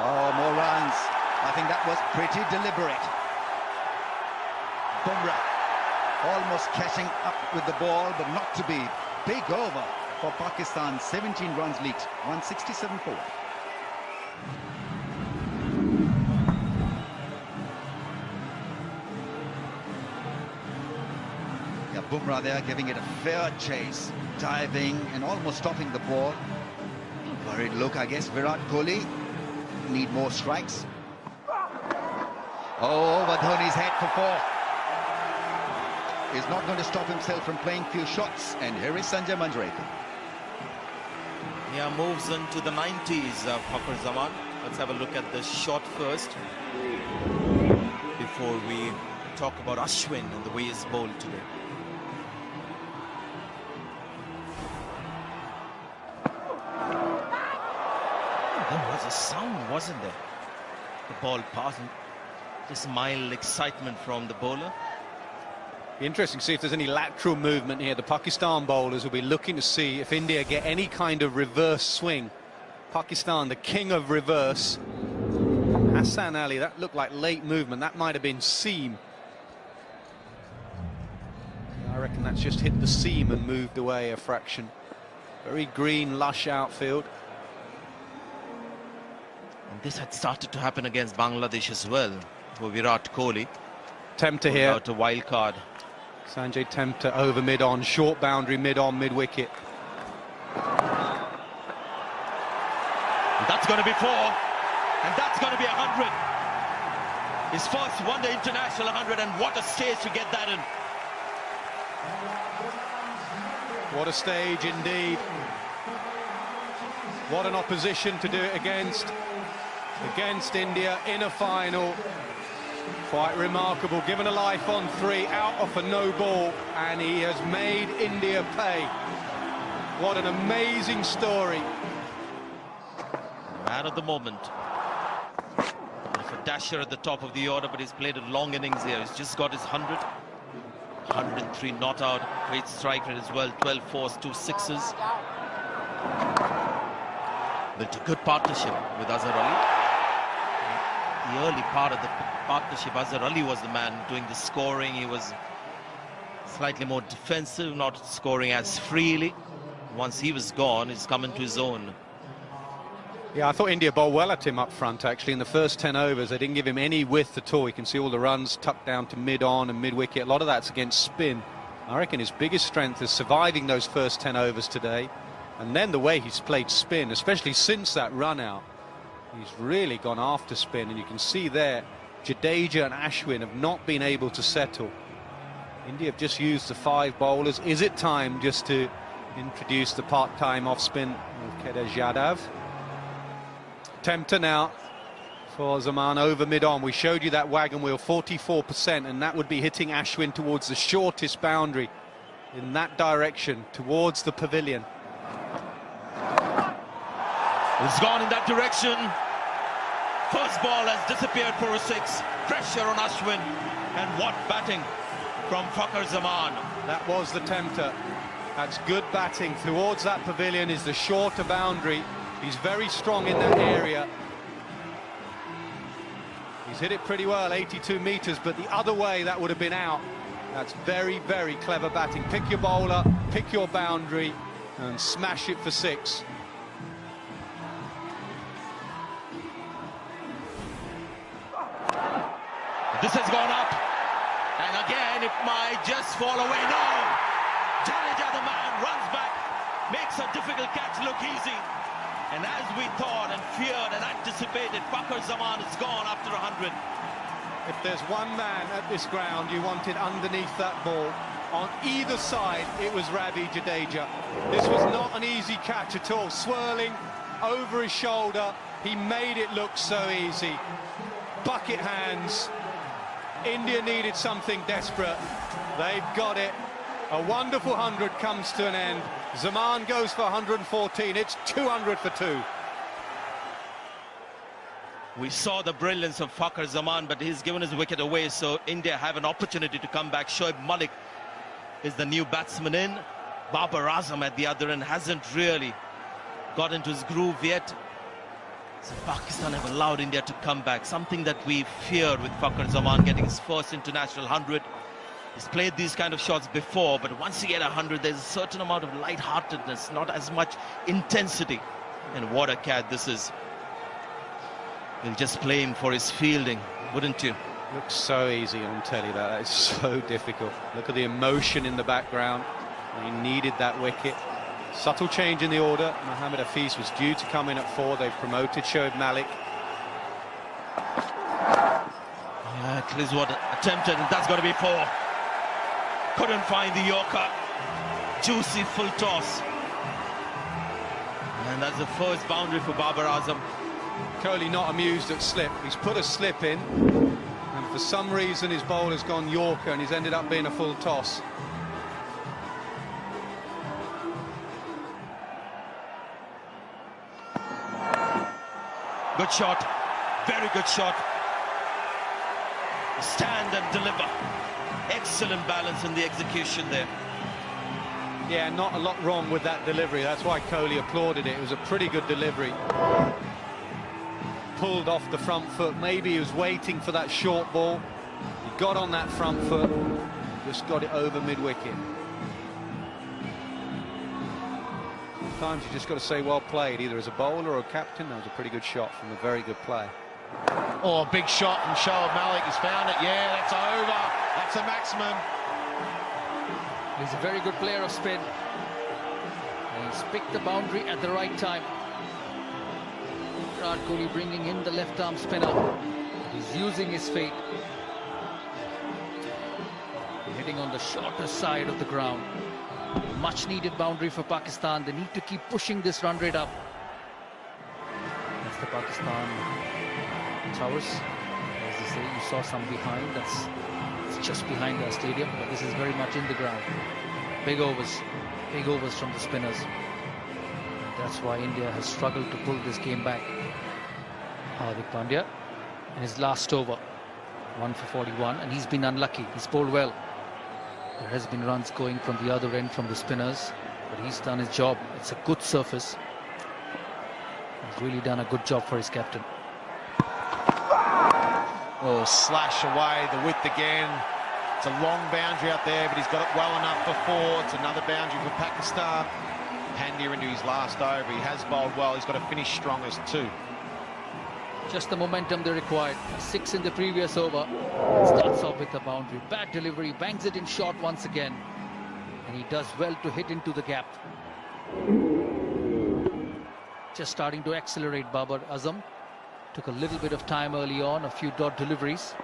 Oh, more runs. I think that was pretty deliberate. Bumrah almost catching up with the ball, but not to be. Big over for Pakistan. 17 runs lead, 167 for 1. Yeah, Bumrah there giving it a fair chase, diving and almost stopping the ball. Worried look, I guess. Virat Kohli need more strikes. Oh, over Dhoni's head for 4. He's not going to stop himself from playing few shots. And here is Sanjay Manjrekar. Yeah, moves into the 90s of Fakir Zaman. Let's have a look at the shot first before we talk about Ashwin and the way he's bowled today. There was a sound, wasn't there? The ball passing. Just mild excitement from the bowler. Interesting to see if there's any lateral movement here. The Pakistan bowlers will be looking to see if India get any kind of reverse swing. Pakistan, the king of reverse. Hassan Ali, that looked like late movement. That might have been seam. I reckon that's just hit the seam and moved away a fraction. Very green, lush outfield. And this had started to happen against Bangladesh as well for Virat Kohli. Tempter here. Out a wild card. Sanjay Tempter over mid-on, short boundary, mid-on, mid-wicket. That's going to be 4, and that's going to be 100. His first one-day international 100, and what a stage to get that in. What a stage indeed. What an opposition to do it against India in a final. Quite remarkable, given a life on 3, out off a no ball, and he has made India pay. What an amazing story. Man of the moment. A dasher at the top of the order, but he's played a long innings here. He's just got his 100. 103 not out, great strike rate as well, 12 fours, 2 sixes. Built a good partnership with Azhar Ali. The early part of the partnership, Azhar Ali was the man doing the scoring. He was slightly more defensive, not scoring as freely. Once he was gone, he's come into his own. Yeah, I thought India bowled well at him up front, actually. In the first 10 overs, they didn't give him any width at all. You can see all the runs tucked down to mid-on and mid-wicket. A lot of that's against spin. I reckon his biggest strength is surviving those first 10 overs today. And then the way he's played spin, especially since that run-out. He's really gone after spin, and you can see there, Jadeja and Ashwin have not been able to settle. India have just used the 5 bowlers. Is it time just to introduce the part-time off-spin of Kedar Jadhav? Tempter now for Zaman over mid-on. We showed you that wagon wheel, 44%, and that would be hitting Ashwin towards the shortest boundary in that direction, towards the pavilion. It's gone in that direction. First ball has disappeared for a 6. Pressure on Ashwin. And what batting from Fakhar Zaman. That was the tempter. That's good batting. Towards that pavilion is the shorter boundary. He's very strong in that area. He's hit it pretty well, 82 metres, but the other way that would have been out. That's very, very clever batting. Pick your bowler, pick your boundary, and smash it for 6. This has gone up, and again it might just fall away. No! Jadeja, the man, runs back, makes a difficult catch look easy. And as we thought and feared and anticipated, Fakhar Zaman is gone after 100. If there's one man at this ground you wanted underneath that ball, on either side, it was Ravi Jadeja. This was not an easy catch at all. Swirling over his shoulder, he made it look so easy. Bucket hands. India needed something desperate. They've got it. A wonderful 100 comes to an end. Zaman goes for 114. It's 200 for 2. We saw the brilliance of Fakhar Zaman, but he's given his wicket away, so India have an opportunity to come back. Shoaib Malik is the new batsman in. Babar Azam at the other end hasn't really got into his groove yet. So Pakistan have allowed India to come back, something that we feared with Fakhar Zaman getting his first international 100. He's played these kind of shots before, but once you get 100, there's a certain amount of light-heartedness, not as much intensity. And what a cat this is. You'll just play him for his fielding, wouldn't you? Looks so easy on telly, that is so difficult. Look at the emotion in the background. He needed that wicket. Subtle change in the order. Mohammad Hafiz was due to come in at 4. They've promoted Shoaib Malik. Yeah, Cliswood attempted, and that's got to be 4. Couldn't find the Yorker. Juicy full toss. And that's the first boundary for Babar Azam. Kohli not amused at slip. He's put a slip in, and for some reason his bowler's gone Yorker, and he's ended up being a full toss. Good shot, very good shot. Stand and deliver. Excellent balance in the execution there. Yeah, not a lot wrong with that delivery. That's why Kohli applauded it. It was a pretty good delivery. Pulled off the front foot. Maybe he was waiting for that short ball. He got on that front foot, just got it over mid-wicket. Sometimes you just got to say well played, either as a bowler or a captain. That was a pretty good shot from a very good play. Oh, big shot from Shoaib Malik. He's found it. Yeah, that's over. That's a maximum. He's a very good player of spin. And he's picked the boundary at the right time. Virat Kohli bringing in the left-arm spinner. He's using his feet. Hitting on the shorter side of the ground. Much needed boundary for Pakistan. They need to keep pushing this run rate up. That's the Pakistan towers. As they say, you saw some behind. That's just behind our stadium, but this is very much in the ground. Big overs from the spinners. That's why India has struggled to pull this game back. Hardik Pandya in his last over, 1 for 41, and he's been unlucky. He's bowled well. There has been runs going from the other end from the spinners, but he's done his job. It's a good surface. He's really done a good job for his captain. Oh, slash away, the width again. It's a long boundary out there, but he's got it well enough for 4. It's another boundary for Pakistan. Pandya into his last over. He has bowled well. He's got to finish strong as 2. Just the momentum they required. 6 in the previous over. Starts off with a boundary. Bad delivery. Bangs it in short once again. And he does well to hit into the gap. Just starting to accelerate Babar Azam. Took a little bit of time early on. A few dot deliveries.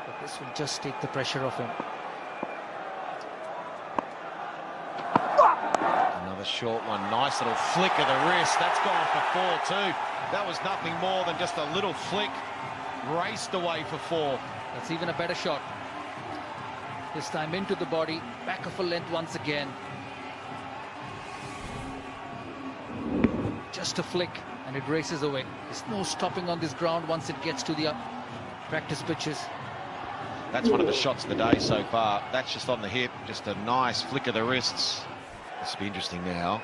But this will just take the pressure off him. Another short one. Nice little flick of the wrist. That's gone for 4 too. That was nothing more than just a little flick. Raced away for 4. That's even a better shot. This time into the body. Back of a length once again. Just a flick and it races away. There's no stopping on this ground once it gets to the practice pitches. That's one of the shots of the day so far. That's just on the hip. Just a nice flick of the wrists. This will be interesting now.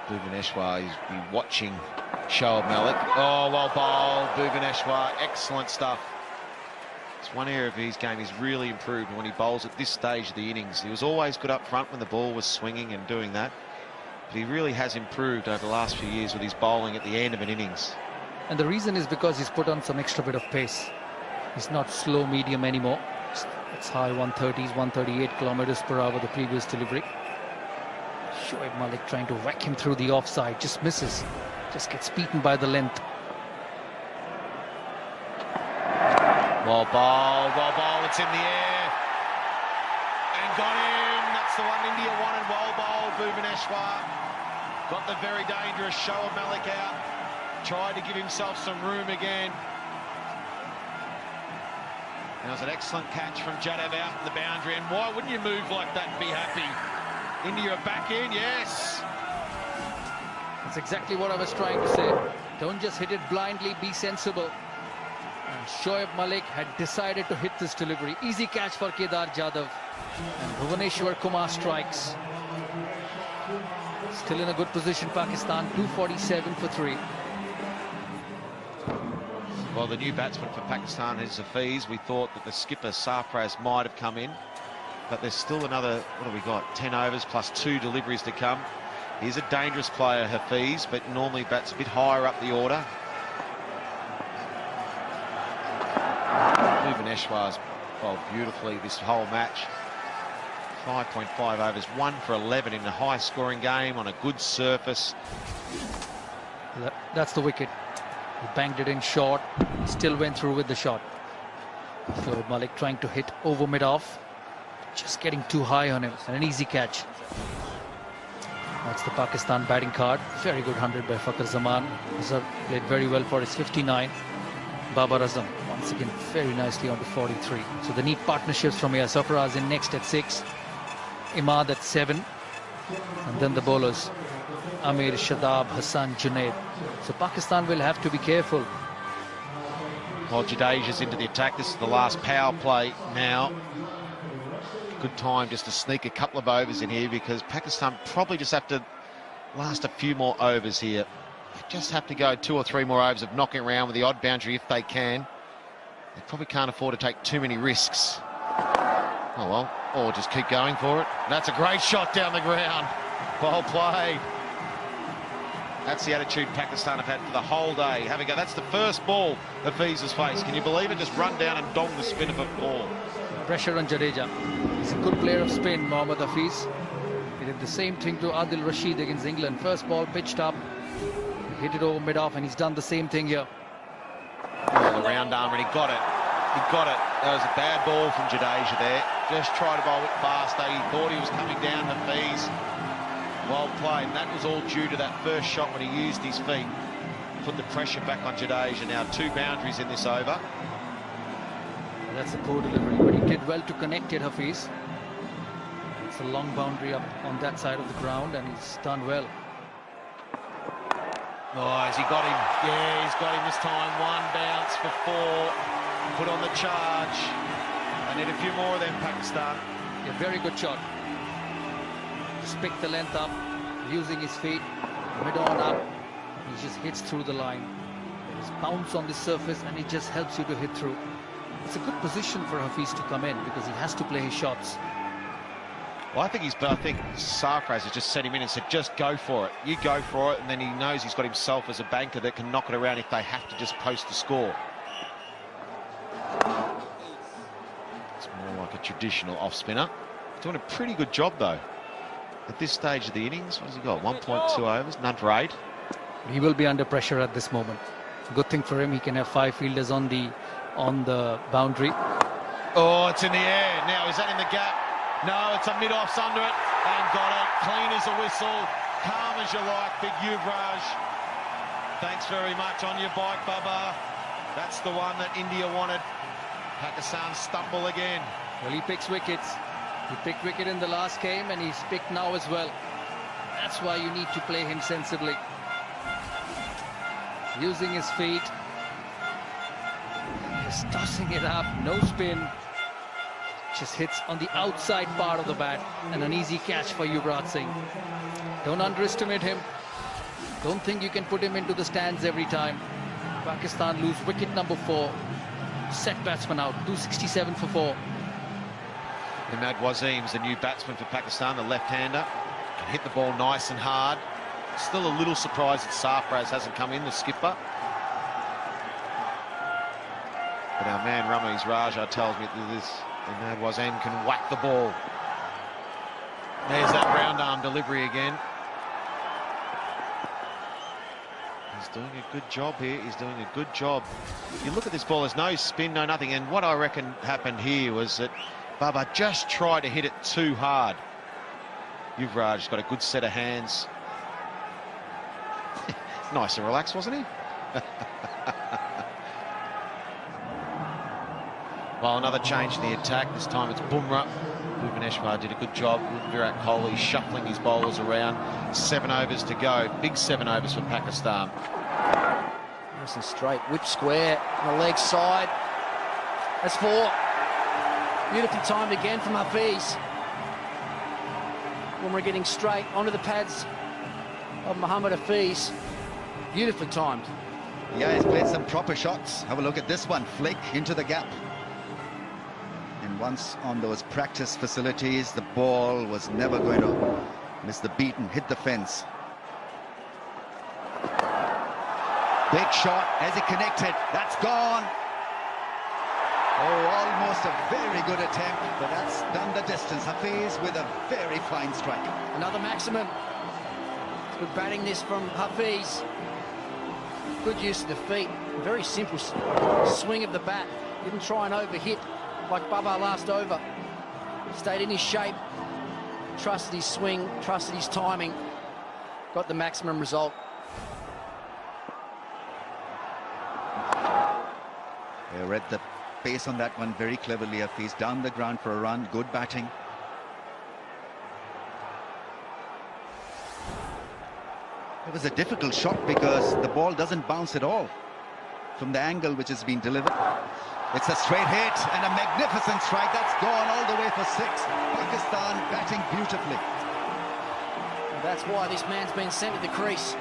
Bhuvaneshwar, he's been watching Shoaib Malik. Oh, well bowled, Bhuvaneshwar. Excellent stuff. It's one area of his game he's really improved when he bowls at this stage of the innings. He was always good up front when the ball was swinging and doing that. But he really has improved over the last few years with his bowling at the end of an innings. And the reason is because he's put on some extra bit of pace. He's not slow medium anymore. It's high 130s, 138 kilometers per hour, the previous delivery. Shoaib Malik trying to whack him through the offside, just misses, just gets beaten by the length. Well bowled, it's in the air. And got him, that's the one India wanted. Well bowled, Bhuvaneshwar. Got the very dangerous Shoaib Malik out. Tried to give himself some room again. That was an excellent catch from Jadhav out in the boundary. And why wouldn't you move like that and be happy? India are back in, yes. That's exactly what I was trying to say. Don't just hit it blindly, be sensible. And Shoaib Malik had decided to hit this delivery. Easy catch for Kedar Jadhav. And Bhuvaneshwar Kumar strikes. Still in a good position, Pakistan, 247 for 3. Well, the new batsman for Pakistan is Hafiz. We thought that the skipper Sarfraz might have come in, but there's still another, what have we got, 10 overs plus 2 deliveries to come. He's a dangerous player, Hafiz, but normally bats a bit higher up the order. Bhuvaneshwar's bowled beautifully this whole match. 5.5 overs, 1 for 11 in a high-scoring game on a good surface. That's the wicket. He banged it in short, still went through with the shot. Shoaib Malik trying to hit over mid-off, just getting too high on him, and an easy catch. That's the Pakistan batting card. Very good 100 by Fakhar Zaman. Azhar played very well for his 59. Babar Azam once again very nicely on to 43. So the neat partnerships from here. Sarfaraz in next at 6, Imad at 7, and then the bowlers Amir, Shadab, Hassan, Junaid. So Pakistan will have to be careful. Well, Jadeja's into the attack. This is the last power play now. Good time just to sneak a couple of overs in here, because Pakistan probably just have to last a few more overs here. They just have to go 2 or 3 more overs of knocking around with the odd boundary if they can. They probably can't afford to take too many risks. Oh well, or just keep going for it. That's a great shot down the ground. Well played. That's the attitude Pakistan have had for the whole day. Have a go. That's the first ball Hafiz has faced. Can you believe it? Just run down and dong the spin of a ball. Pressure on Jadeja. He's a good player of spin, Mohammad Hafiz. He did the same thing to Adil Rashid against England. First ball pitched up, hit it over mid-off, and he's done the same thing here. Oh, the round arm, and he got it. He got it. That was a bad ball from Jadeja there. Just tried to bowl it faster. He thought he was coming down, Hafiz. Well played, and that was all due to that first shot when he used his feet. Put the pressure back on Jadeja. Now 2 boundaries in this over. That's a poor delivery, but he did well to connect it, Hafiz. It's a long boundary up on that side of the ground, and he's done well. Oh, has he got him? Yeah, he's got him this time. 1 bounce for 4. Put on the charge. They need a few more of them, Pakistan. A very good shot. Just pick the length up, using his feet, mid on up. He just hits through the line. There's bounce on the surface and it just helps you to hit through. It's a good position for Hafiz to come in because he has to play his shots. Well, I think Sarfraz has just set him in and said, just go for it. You go for it, and then he knows he's got himself as a banker that can knock it around if they have to just post the score. It's more like a traditional off-spinner. Doing a pretty good job, though. At this stage of the innings, what has he got? 1.2 overs, none for 8. He will be under pressure at this moment. Good thing for him, he can have 5 fielders on the boundary. Oh, it's in the air. Now, is that in the gap? No, it's a mid-offs under it, and got it. Clean as a whistle, calm as you like, big Yuvraj. Thanks very much on your bike, Bubba. That's the one that India wanted. Pakistan stumble again. Well, he picks wickets. He picked wicket in the last game, and he's picked now as well. That's why you need to play him sensibly. Using his feet. Just tossing it up, no spin. Just hits on the outside part of the bat, and an easy catch for Yuvraj Singh. Don't underestimate him. Don't think you can put him into the stands every time. Pakistan lose wicket number 4. Set batsman out, 267 for 4. Imad Wasim's the new batsman for Pakistan, the left-hander. Can hit the ball nice and hard. Still a little surprised that Sarfraz hasn't come in, the skipper. But our man Ramiz Raja tells me that this Imad Wasim can whack the ball. There's that round arm delivery again. He's doing a good job here. He's doing a good job. You look at this ball, there's no spin, no nothing. And what I reckon happened here was that Baba just tried to hit it too hard. Yuvraj's got a good set of hands. Nice and relaxed, wasn't he? Well, another change in the attack. This time it's Bumrah. Bhuvaneshwar did a good job with Virat Kohli shuffling his bowlers around. 7 overs to go. Big 7 overs for Pakistan. Nice and straight. Whip square on the leg side. That's 4. Beautifully timed again from Hafiz. Bumrah getting straight onto the pads of Mohammad Hafiz. Beautifully timed. Yeah, he's played some proper shots. Have a look at this one. Flick into the gap. And once on those practice facilities, the ball was never going to miss the beat and hit the fence. Big shot as he connected. That's gone. Oh, almost a very good attempt, but that's done the distance. Hafiz with a very fine strike. Another maximum. Good batting this from Hafiz. Good use of the feet. Very simple swing of the bat. Didn't try and overhit like Baba last over. Stayed in his shape. Trusted his swing, trusted his timing. Got the maximum result. They read the pace on that one very cleverly. Hafiz down the ground for a run. Good batting. It was a difficult shot because the ball doesn't bounce at all from the angle which has been delivered. It's a straight hit and a magnificent strike. That's gone all the way for 6. Pakistan batting beautifully. And that's why this man's been sent to the crease.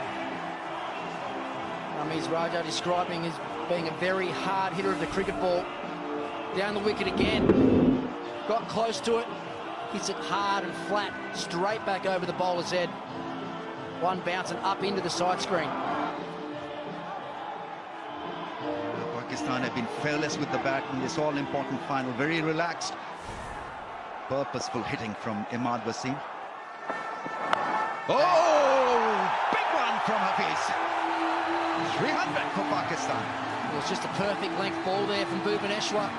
Ramiz Raja describing as being a very hard hitter of the cricket ball. Down the wicket again. Got close to it. Hits it hard and flat. Straight back over the bowler's head. One bouncing up into the side screen. Pakistan have been fearless with the bat in this all-important final. Very relaxed. Purposeful hitting from Imad Wasim. Oh! Big one from Hafiz. 300 for Pakistan. It was just a perfect length ball there from Bhuvaneshwar.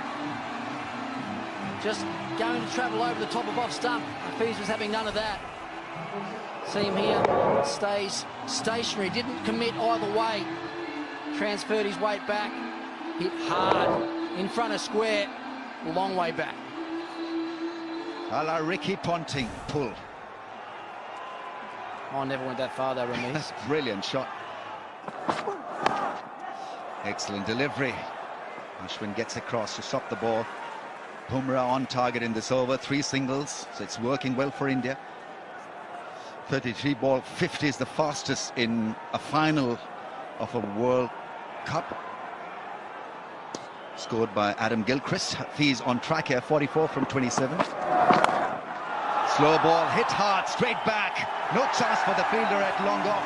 Just going to travel over the top of off stump. Hafiz was having none of that. See him here, stays stationary, didn't commit either way. Transferred his weight back, hit hard, in front of square, long way back. A la Ricky Ponting pull. Oh, I never went that far though, Ramiz. Brilliant shot. Excellent delivery. Ashwin gets across to stop the ball. Bumrah on target in this over, 3 singles, so it's working well for India. 33 ball 50 is the fastest in a final of a World Cup. Scored by Adam Gilchrist. He's on track here, 44 from 27. Slow ball, hit hard, straight back. No chance for the fielder at long off.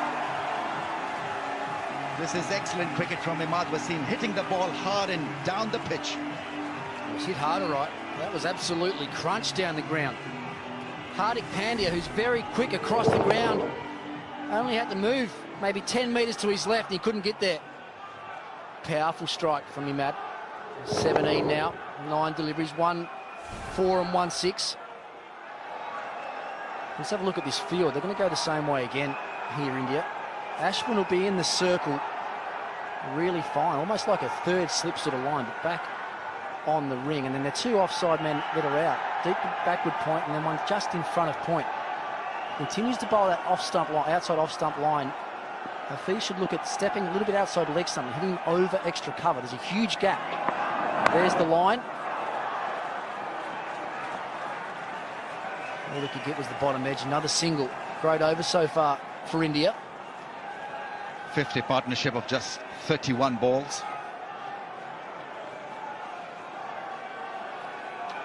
This is excellent cricket from Imad Wasim, hitting the ball hard and down the pitch. It was hit hard, all right. That was absolutely crunched down the ground. Hardik Pandya, who's very quick across the ground, only had to move maybe 10 metres to his left and he couldn't get there. Powerful strike from Imad. 17 now, 9 deliveries, 1 4 and 1 6. Let's have a look at this field. They're going to go the same way again here, India. Ashwin will be in the circle really fine, almost like a third slip sort of line, but back on the ring. And then the 2 offside men that are out, deep backward point, and then one just in front of point. Continues to bowl that off-stump line, outside off-stump line. Hafiz should look at stepping a little bit outside leg stump, hitting over extra cover. There's a huge gap. There's the line. All he could get was the bottom edge. Another single. Great over so far for India. 50 partnership of just 31 balls.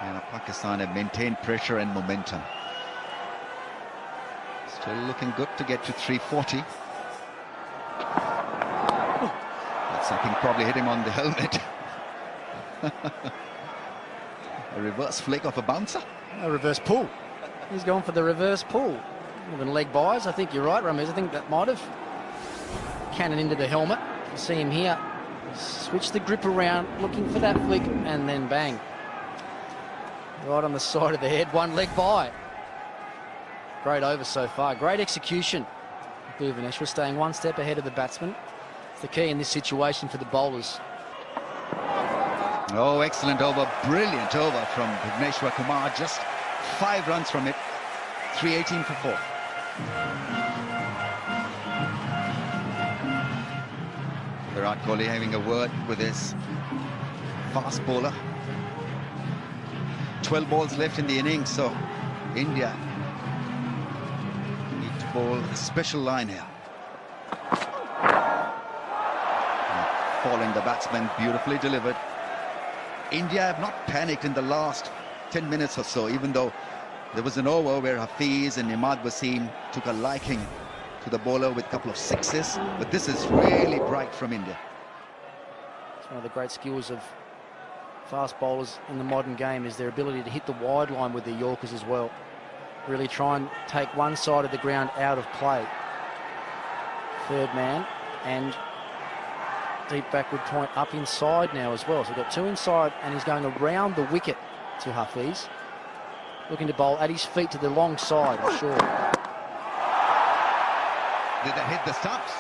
And Pakistan have maintained pressure and momentum. Still looking good to get to 340. That's something probably hit him on the helmet. A reverse flick of a bouncer. A reverse pull. He's going for the reverse pull. Even leg buys, I think you're right, Ramez. I think that might have cannon into the helmet. You see him here. Switch the grip around, looking for that flick, and then bang. Right on the side of the head, 1 leg by. Great over so far. Great execution. Bhuvaneshwar staying 1 step ahead of the batsman. It's the key in this situation for the bowlers. Oh, excellent over. Brilliant over from Bhuvaneshwar Kumar. Just 5 runs from it. 318 for 4. Virat Kohli having a word with his fast bowler. 12 balls left in the innings, so India need to bowl a special line here. Following the batsman, beautifully delivered. India have not panicked in the last 10 minutes or so, even though there was an over where Hafiz and Imad Wasim took a liking to the bowler with a couple of sixes, but this is really bright from India. It's one of the great skills of fast bowlers in the modern game is their ability to hit the wide line with their Yorkers as well. Really try and take one side of the ground out of play. Third man and deep backward point up inside now as well. So we've got 2 inside and he's going around the wicket to Hafiz. Looking to bowl at his feet to the long side, I'm sure. Did that hit the stumps?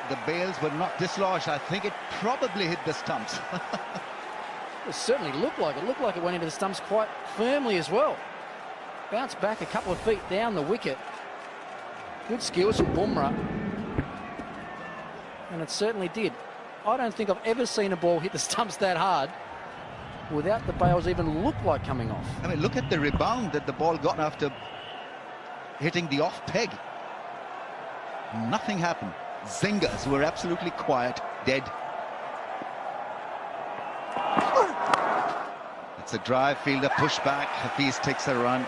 The bails were not dislodged. I think it probably hit the stumps. It certainly looked like it. Looked like it went into the stumps quite firmly as well. Bounced back a couple of feet down the wicket. Good skills from Bumrah. And it certainly did. I don't think I've ever seen a ball hit the stumps that hard without the bails even look like coming off. I mean, look at the rebound that the ball got after hitting the off peg. Nothing happened. Zingers were absolutely quiet, dead. It's a drive, fielder push back. Hafiz takes a run.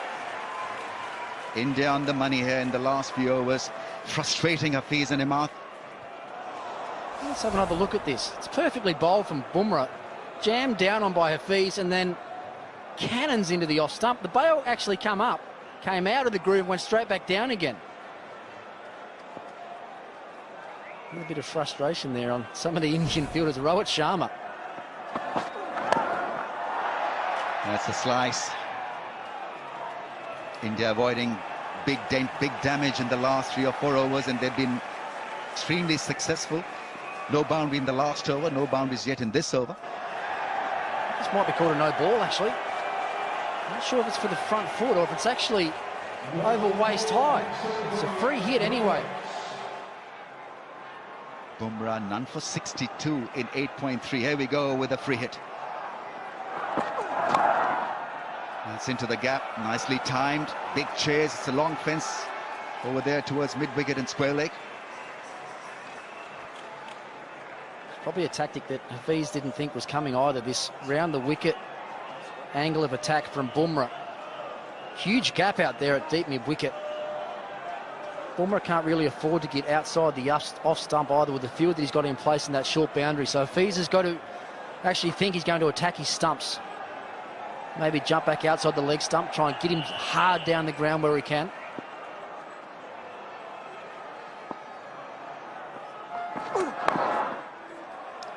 India on the money here in the last few overs. Frustrating Hafiz and Imad. Let's have another look at this. It's perfectly bowled from Bumrah. Jammed down on by Hafiz and then cannons into the off stump. The bail actually came out of the groove, went straight back down again. A bit of frustration there on some of the Indian fielders. Rohit Sharma. That's a slice. India avoiding big dent, big damage in the last 3 or 4 overs, and they've been extremely successful. No boundary in the last over, no boundaries yet in this over. This might be called a no ball, actually. Not sure if it's for the front foot or if it's actually over waist high. It's a free hit anyway. Bumrah none for 62 in 8.3. Here we go with a free hit. That's into the gap, nicely timed. Big chase, it's a long fence over there towards mid-wicket and square leg. Probably a tactic that Hafiz didn't think was coming either. This round the wicket angle of attack from Bumrah. Huge gap out there at deep mid-wicket. Bumrah can't really afford to get outside the off stump either with the field that he's got in place in that short boundary. So Hafiz has got to actually think he's going to attack his stumps. Maybe jump back outside the leg stump, try and get him hard down the ground where he can.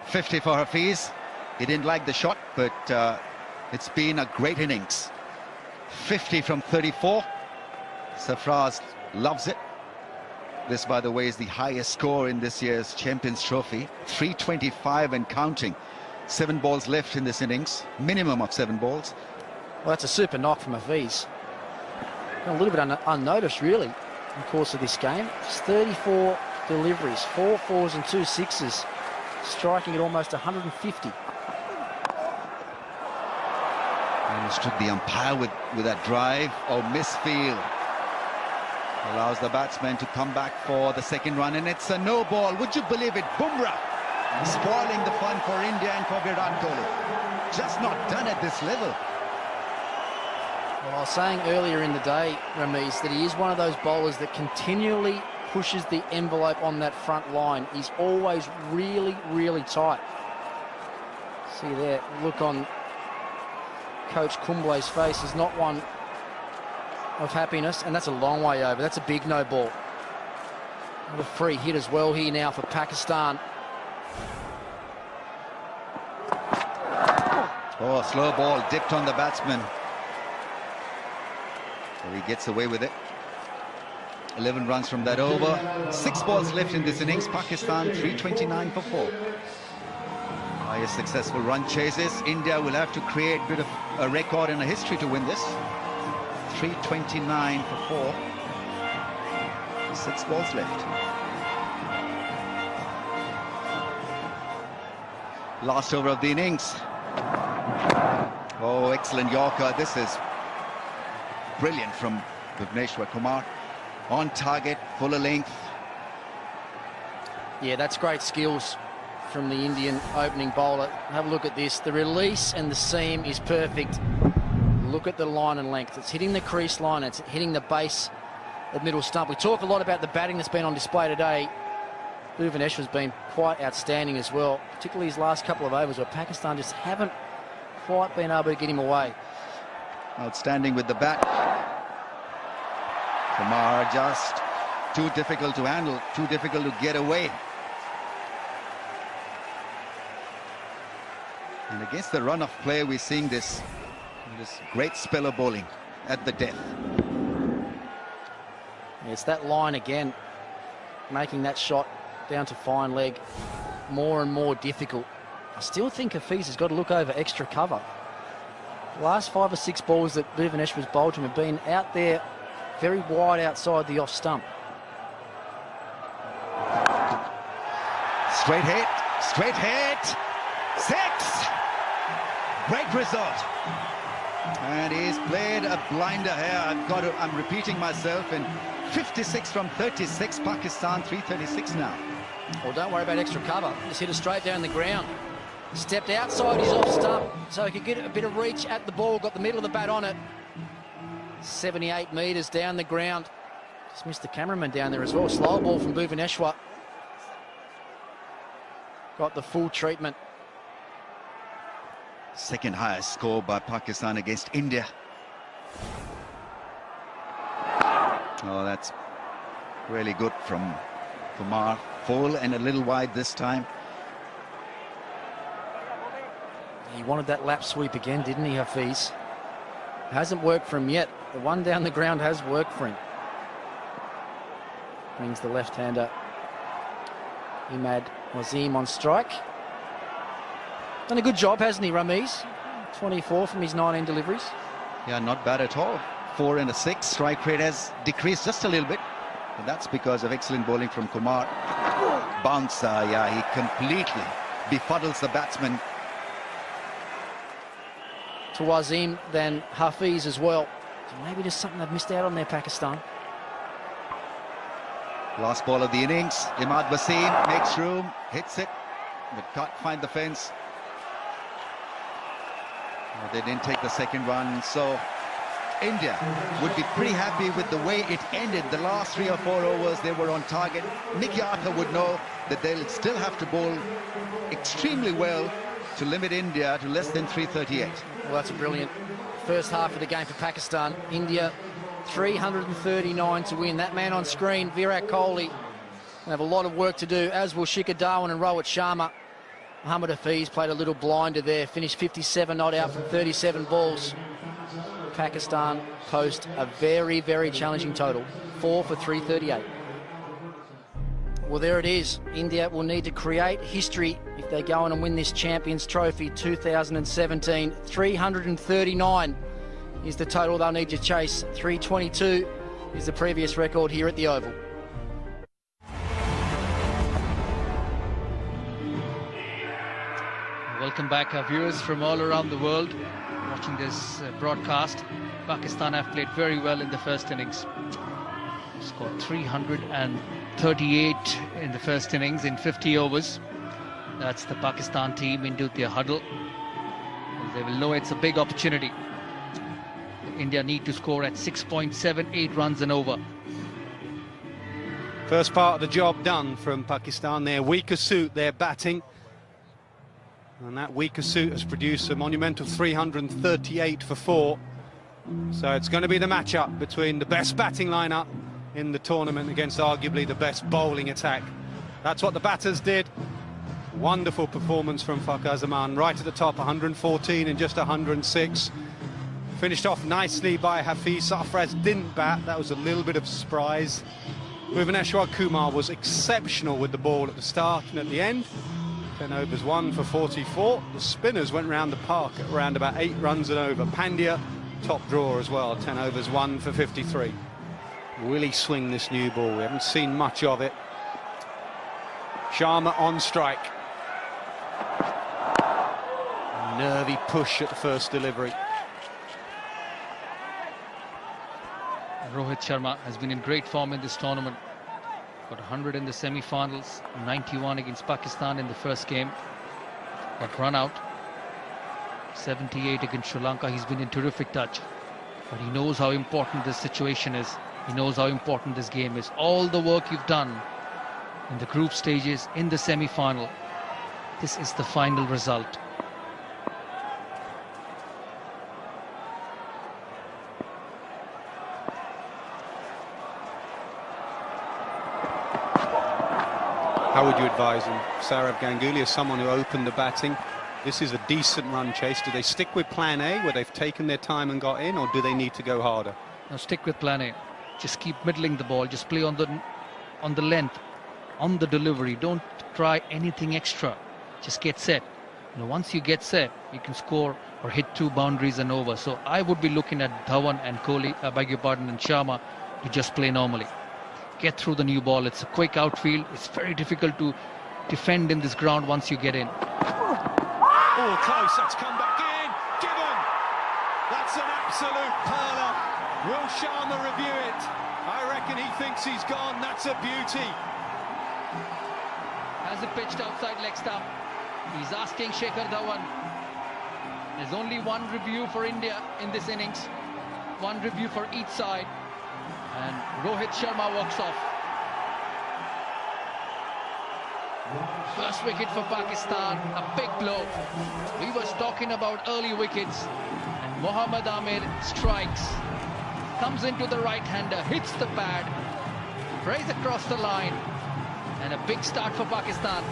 .50 for Hafiz. He didn't like the shot, but it's been a great innings. 50 from 34. Sarfraz loves it. This, by the way, is the highest score in this year's Champions Trophy. 325 and counting. 7 balls left in this innings. Minimum of 7 balls. Well, that's a super knock from Hafiz. A little bit unnoticed, really, in the course of this game. Just 34 deliveries, 4 fours and 2 sixes. Striking at almost 150. And struck the umpire with that drive. Oh, misfield. Allows the batsman to come back for the second run, and it's a no ball. Would you believe it? Bumrah spoiling the fun for India and for Virat Kohli. Just not done at this level. Well, I was saying earlier in the day, Ramiz, that he is one of those bowlers that continually pushes the envelope on that front line. He's always really, really tight. See there, look on Coach Kumble's face is not one of happiness, and that's a long way over. That's a big no ball. And a free hit as well here now for Pakistan. Oh, slow ball dipped on the batsman. So he gets away with it. 11 runs from that over. 6 balls left in this innings. Pakistan 329 for 4. Highest successful run chases. India will have to create a bit of a record and a history to win this. 329 for 4. 6 balls left. Last over of the innings. Oh, excellent Yorker. This is brilliant from Bhuvneshwar Kumar. On target, full of length. Yeah, that's great skills from the Indian opening bowler. Have a look at this. The release and the seam is perfect. Look at the line and length. It's hitting the crease line. It's hitting the base of middle stump. We talk a lot about the batting that's been on display today. Bhuvneshwar's been quite outstanding as well, particularly his last couple of overs where Pakistan just haven't quite been able to get him away. Outstanding with the bat. Kumar just too difficult to handle, too difficult to get away. And against the run of play, we're seeing this great spell of bowling at the death. It's that line again, making that shot down to fine leg more and more difficult. I still think Hafiz has got to look over extra cover. The last 5 or 6 balls that Bhuvneshwar's bowled to him have been out there very wide outside the off stump. Straight hit, 6! Great result. And he's played a blinder here. I'm repeating myself. And 56 from 36, Pakistan 336 now. Well, don't worry about extra cover. Just hit it straight down the ground. Stepped outside his off stump so he could get a bit of reach at the ball. Got the middle of the bat on it. 78 metres down the ground. Just missed the cameraman down there as well. Slow ball from Bhuvneshwar. Got the full treatment. Second highest score by Pakistan against India. Oh, that's really good from Kumar. Full and a little wide this time. He wanted that lap sweep again, didn't he, Hafiz? Hasn't worked for him yet. The one down the ground has worked for him. Brings the left-hander Imad Wasim on strike. Done a good job, hasn't he, Ramiz? 24 from his 19 deliveries. Yeah, not bad at all. 4 and a 6. Strike rate has decreased just a little bit. But that's because of excellent bowling from Kumar. Bouncer, yeah, he completely befuddles the batsman. to Wasim than Hafiz as well. So maybe there's something they've missed out on there, Pakistan. Last ball of the innings. Imad Wasim makes room, hits it, but can't find the fence. They didn't take the second one, so India would be pretty happy with the way it ended. The last 3 or 4 overs, they were on target. Mickey Arthur would know that they'll still have to bowl extremely well to limit India to less than 338. Well, that's a brilliant first half of the game for Pakistan. India 339 to win. That man on screen, Virat Kohli, will have a lot of work to do, as will Shikhar Dhawan and Rohit Sharma. Mohammad Hafiz played a little blinder there, finished 57 not out from 37 balls. Pakistan post a very, very challenging total, 4 for 338. Well, there it is. India will need to create history if they go on and win this Champions Trophy 2017. 339 is the total they'll need to chase. 322 is the previous record here at the Oval. Welcome back, our viewers from all around the world watching this broadcast. Pakistan have played very well in the first innings. Scored 338 in the first innings in 50 overs. That's the Pakistan team into their huddle. They will know it's a big opportunity. India need to score at 6.78 runs and over. First part of the job done from Pakistan. Their weaker suit, their batting. And that weaker suit has produced a monumental 338 for 4. So it's going to be the matchup between the best batting lineup in the tournament against arguably the best bowling attack. That's what the batters did. Wonderful performance from Fakhar Zaman, right at the top, 114 and just 106. Finished off nicely by Hafiz. Sarfraz didn't bat, that was a little bit of surprise. Bhuvaneshwar Kumar was exceptional with the ball at the start and at the end. 10 overs, 1 for 44. The spinners went round the park at around about 8 runs and over. Pandya, top drawer as well, 10 overs, 1 for 53. Will he swing this new ball? We haven't seen much of it. Sharma on strike. Nervy push at the first delivery. Rohit Sharma has been in great form in this tournament. Got 100 in the semi-finals, 91 against Pakistan in the first game. Got run out. 78 against Sri Lanka. He's been in terrific touch. But he knows how important this situation is. He knows how important this game is. All the work you've done in the group stages, in the semi-final, this is the final result. How would you advise him? Saurav Ganguly is someone who opened the batting. This is a decent run chase. Do they stick with plan A, where they've taken their time and got in, or do they need to go harder? Now stick with plan A. Just keep middling the ball. Just play on the length, on the delivery. Don't try anything extra. Just get set. You know, once you get set, you can score or hit 2 boundaries and over. So I would be looking at Dhawan and Kohli, beg your pardon, and Sharma to just play normally. Get through the new ball. It's a quick outfield. It's very difficult to defend in this ground once you get in. Oh, close. That's come back in. Given. That's an absolute perler. Will Sharma review it? I reckon he thinks he's gone. That's a beauty. Has it pitched outside leg stump? He's asking Shikhar Dhawan. There's only one review for India in this innings. One review for each side. And Rohit Sharma walks off. First wicket for Pakistan, a big blow. We were talking about early wickets, and Mohammad Amir strikes. Comes into the right-hander, hits the pad, rays across the line, and a big start for Pakistan.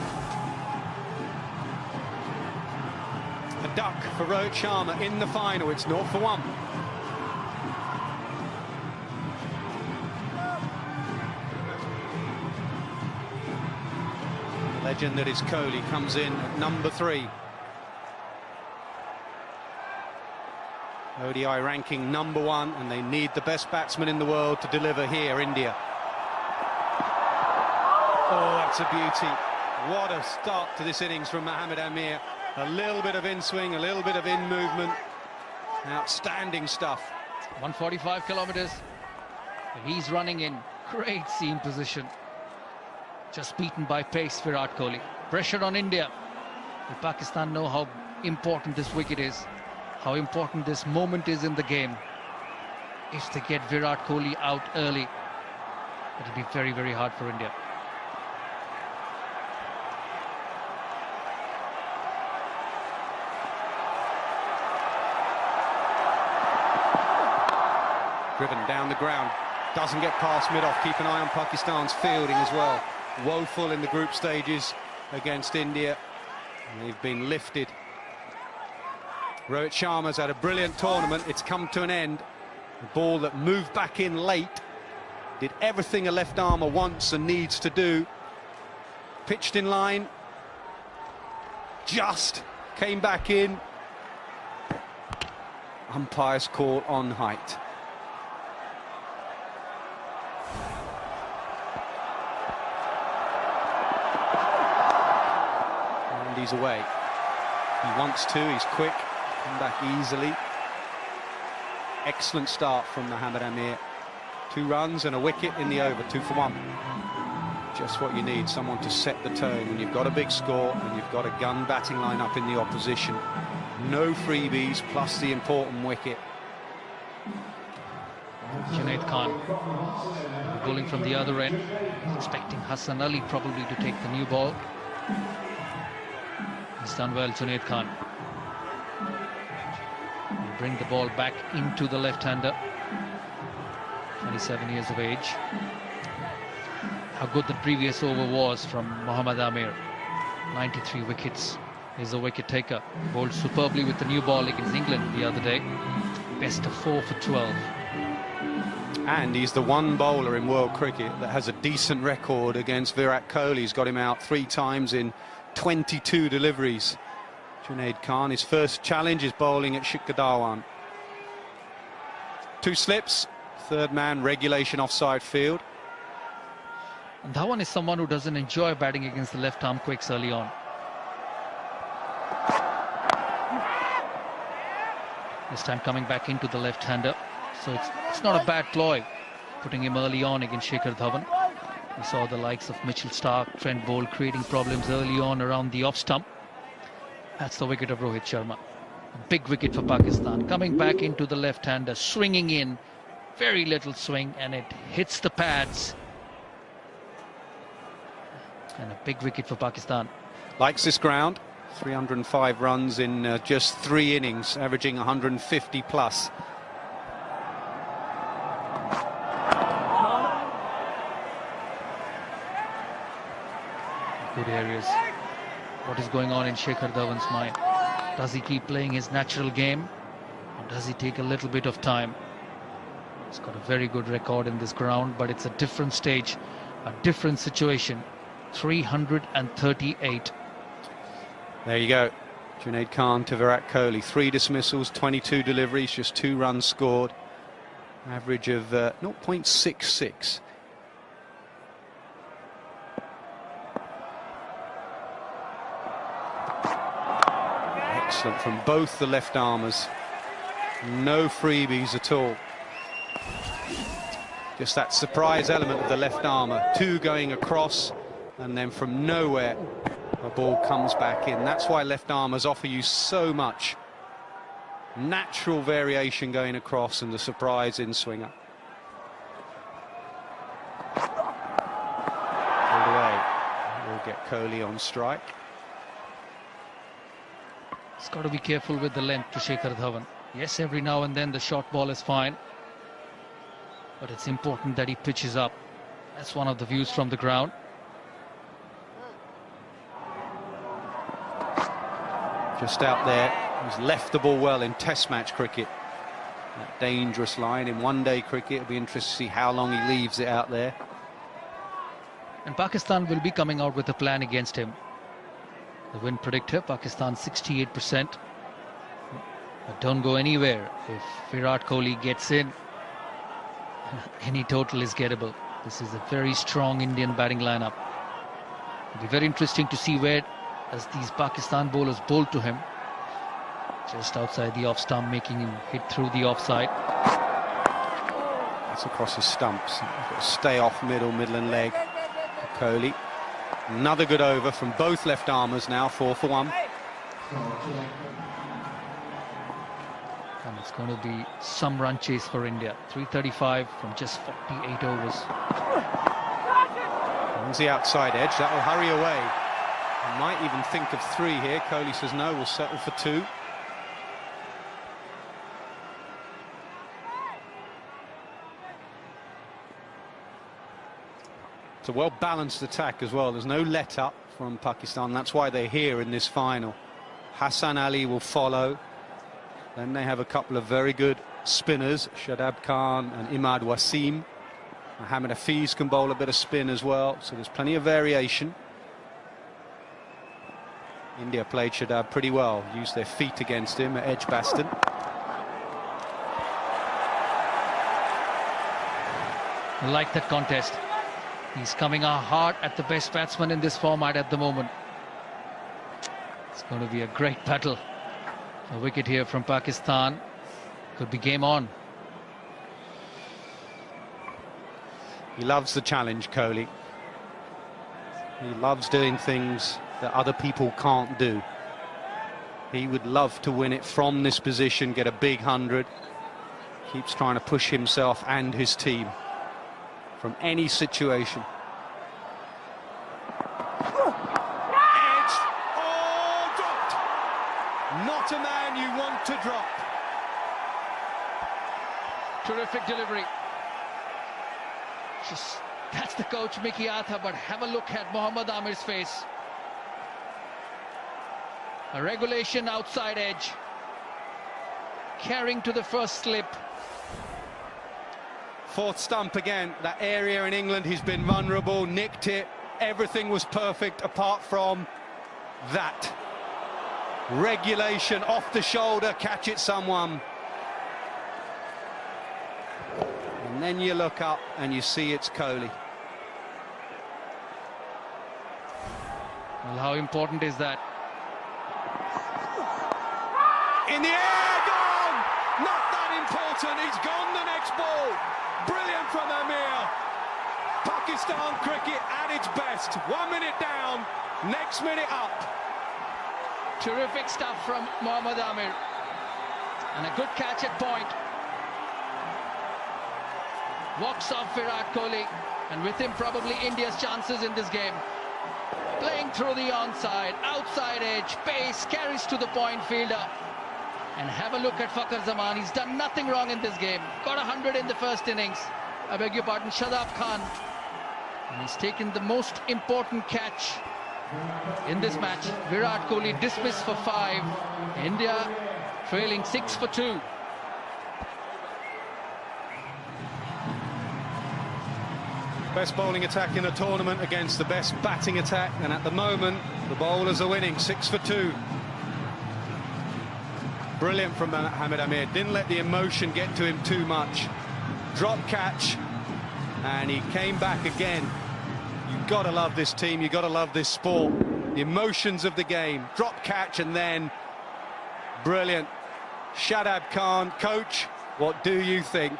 A duck for Rohit Sharma in the final. It's 0 for 1. Legend that is Kohli comes in at number 3. ODI ranking number 1, and they need the best batsman in the world to deliver here, India. Oh, that's a beauty. What a start to this innings from Mohammad Amir. A little bit of in-swing, a little bit of in-movement. Outstanding stuff. 145 kilometers. He's running in great seam position. Just beaten by pace, Virat Kohli. Pressure on India. But Pakistan know how important this wicket is, how important this moment is in the game. If they get Virat Kohli out early, it'll be very, very hard for India. Driven down the ground, doesn't get past mid-off. Keep an eye on Pakistan's fielding as well. Woeful in the group stages against India. And they've been lifted. Rohit Sharma's had a brilliant tournament. It's come to an end. The ball that moved back in late, did everything a left armer wants and needs to do. Pitched in line, just came back in. Umpire's call on height. And he's away. He wants to, he's quick, come back easily. Excellent start from Mohammad Amir. 2 runs and a wicket in the over, 2 for 1. Just what you need, someone to set the tone when you've got a big score and you've got a gun batting lineup in the opposition. No freebies, plus the important wicket. Junaid Khan bowling from the other end, expecting Hassan Ali probably to take the new ball. He's done well, Junaid Khan. He'll bring the ball back into the left-hander, 27 years of age. How good the previous over was from Mohammad Amir. 93 wickets. He's a wicket taker. Bowled superbly with the new ball against England the other day. Best of 4 for 12. And he's the one bowler in world cricket that has a decent record against Virat Kohli. He's got him out 3 times in 22 deliveries. Junaid Khan, his first challenge is bowling at Shikhar Dhawan. 2 slips, 3rd man, regulation offside field. And Dhawan is someone who doesn't enjoy batting against the left-arm quicks early on. This time coming back into the left-hander. So it's not a bad ploy, putting him early on against Shikhar Dhawan. We saw the likes of Mitchell Starc, Trent Boult creating problems early on around the off-stump. That's the wicket of Rohit Sharma. A big wicket for Pakistan. Coming back into the left-hander, swinging in. Very little swing, and it hits the pads. And a big wicket for Pakistan. Likes this ground. 305 runs in just 3 innings, averaging 150 plus. Good areas. What is going on in Shikhar Dhawan's mind? Does he keep playing his natural game, or does he take a little bit of time? He's got a very good record in this ground, but it's a different stage, a different situation. 338. There you go. Junaid Khan to Virat Kohli. 3 dismissals, 22 deliveries, just 2 runs scored. Average of 0.66. Excellent from both the left armers. No freebies at all. Just that surprise element of the left armour. 2 going across, and then from nowhere the ball comes back in. That's why left armers offer you so much natural variation going across and the surprise in swinger. All the way. We'll get Kohli on strike. He's got to be careful with the length to Shikhar Dhawan. Yes, every now and then the short ball is fine, but it's important that he pitches up. That's one of the views from the ground. Just out there, he's left the ball well in Test match cricket. That dangerous line. In one-day cricket, it'll be interesting to see how long he leaves it out there. And Pakistan will be coming out with a plan against him. The win predictor, Pakistan 68%. But don't go anywhere. If Virat Kohli gets in, any total is gettable. This is a very strong Indian batting lineup. It'll be very interesting to see where as these Pakistan bowlers bowl to him. Just outside the off stump, making him hit through the offside. That's across his stumps. He's got to stay off middle and leg. Kohli. Another good over from both left armers now, 4 for 1. And it's going to be some run chase for India. 335 from just 48 overs. On's the outside edge, that will hurry away. I might even think of 3 here. Kohli says no, we'll settle for 2. It's a well-balanced attack as well. There's no let-up from Pakistan. That's why they're here in this final. Hassan Ali will follow. Then they have a couple of very good spinners, Shadab Khan and Imad Wasim. Mohammad Hafiz can bowl a bit of spin as well, so there's plenty of variation. India played Shadab pretty well, used their feet against him at Edgbaston. I like that contest. He's coming hard at the best batsman in this format at the moment. It's going to be a great battle. A wicket here from Pakistan. Could be game on. He loves the challenge, Kohli. He loves doing things that other people can't do. He would love to win it from this position, get a big 100. Keeps trying to push himself and his team from any situation. Edged. Oh, dropped. Not a man you want to drop. Terrific delivery. Just catch the coach Mickey Atha, but have a look at Mohammad Amir's face. A regulation outside edge. Carrying to the first slip. 4th stump again. That area in England, he's been vulnerable, nicked it. Everything was perfect apart from that. Regulation off the shoulder, catch it someone. And then you look up and you see it's Kohli. Well, how important is that? In the air, gone! Not that important, he's gone the next ball. Brilliant from Amir. Pakistan cricket at its best. 1 minute down, next minute up. Terrific stuff from Mohammad Amir. And a good catch at point. Walks off Virat Kohli, and with him probably India's chances in this game. Playing through the onside, outside edge, pace, carries to the point fielder. And have a look at Fakhar Zaman. He's done nothing wrong in this game. Got 100 in the first innings. I beg your pardon, Shadab Khan. And he's taken the most important catch in this match. Virat Kohli dismissed for 5. India trailing 6 for 2. Best bowling attack in the tournament against the best batting attack, and at the moment the bowlers are winning 6 for 2. Brilliant from Mohammad Amir. Didn't let the emotion get to him too much. Drop catch, and he came back again. You've got to love this team, you've got to love this sport. The emotions of the game. Drop catch, and then brilliant. Shadab Khan, coach, what do you think?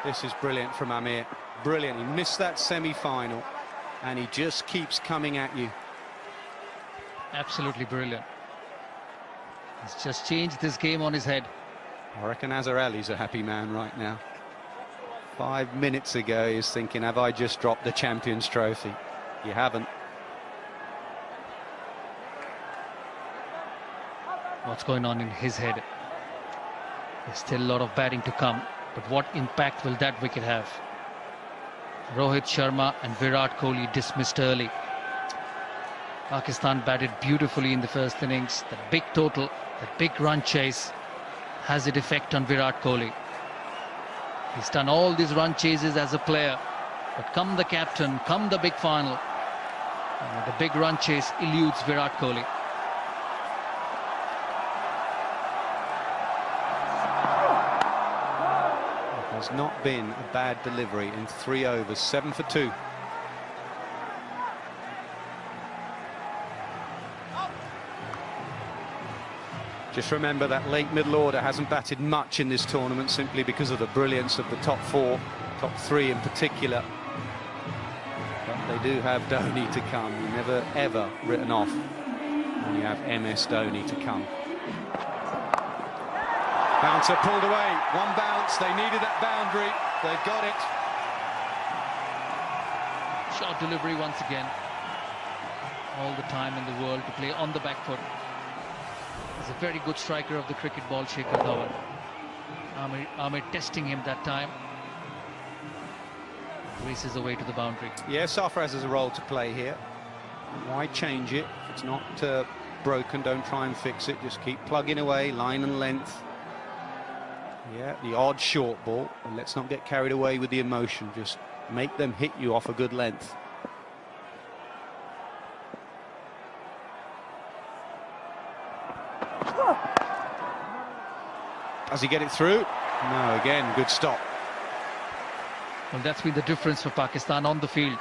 This is brilliant from Amir. Brilliant. He missed that semi-final, and he just keeps coming at you. Absolutely brilliant. He's just changed this game on his head. I reckon Azhar Ali's a happy man right now. 5 minutes ago, he was thinking, have I just dropped the Champions Trophy? You haven't. What's going on in his head? There's still a lot of batting to come. But what impact will that wicket have? Rohit Sharma and Virat Kohli dismissed early. Pakistan batted beautifully in the first innings. That big total, that big run chase has its effect on Virat Kohli. He's done all these run chases as a player. But come the captain, come the big final, the big run chase eludes Virat Kohli. Has not been a bad delivery in 3 overs, 7 for 2. Just remember that late middle order hasn't batted much in this tournament simply because of the brilliance of the top four, top three in particular. But they do have Dhoni to come. You're never ever written off when you have MS Dhoni to come. Bouncer pulled away. One bounce. They needed that boundary. They've got it. Short delivery once again. All the time in the world to play on the back foot. He's a very good striker of the cricket ball, Shikhar Dhawan. Amir testing him that time. Races away to the boundary. Yeah, Sarfaraz has a role to play here. Why change it? If it's not broken, don't try and fix it. Just keep plugging away, line and length. Yeah, the odd short ball. And let's not get carried away with the emotion. Just make them hit you off a good length. Does he get it through? No, again, good stop. Well, that's been the difference for Pakistan on the field.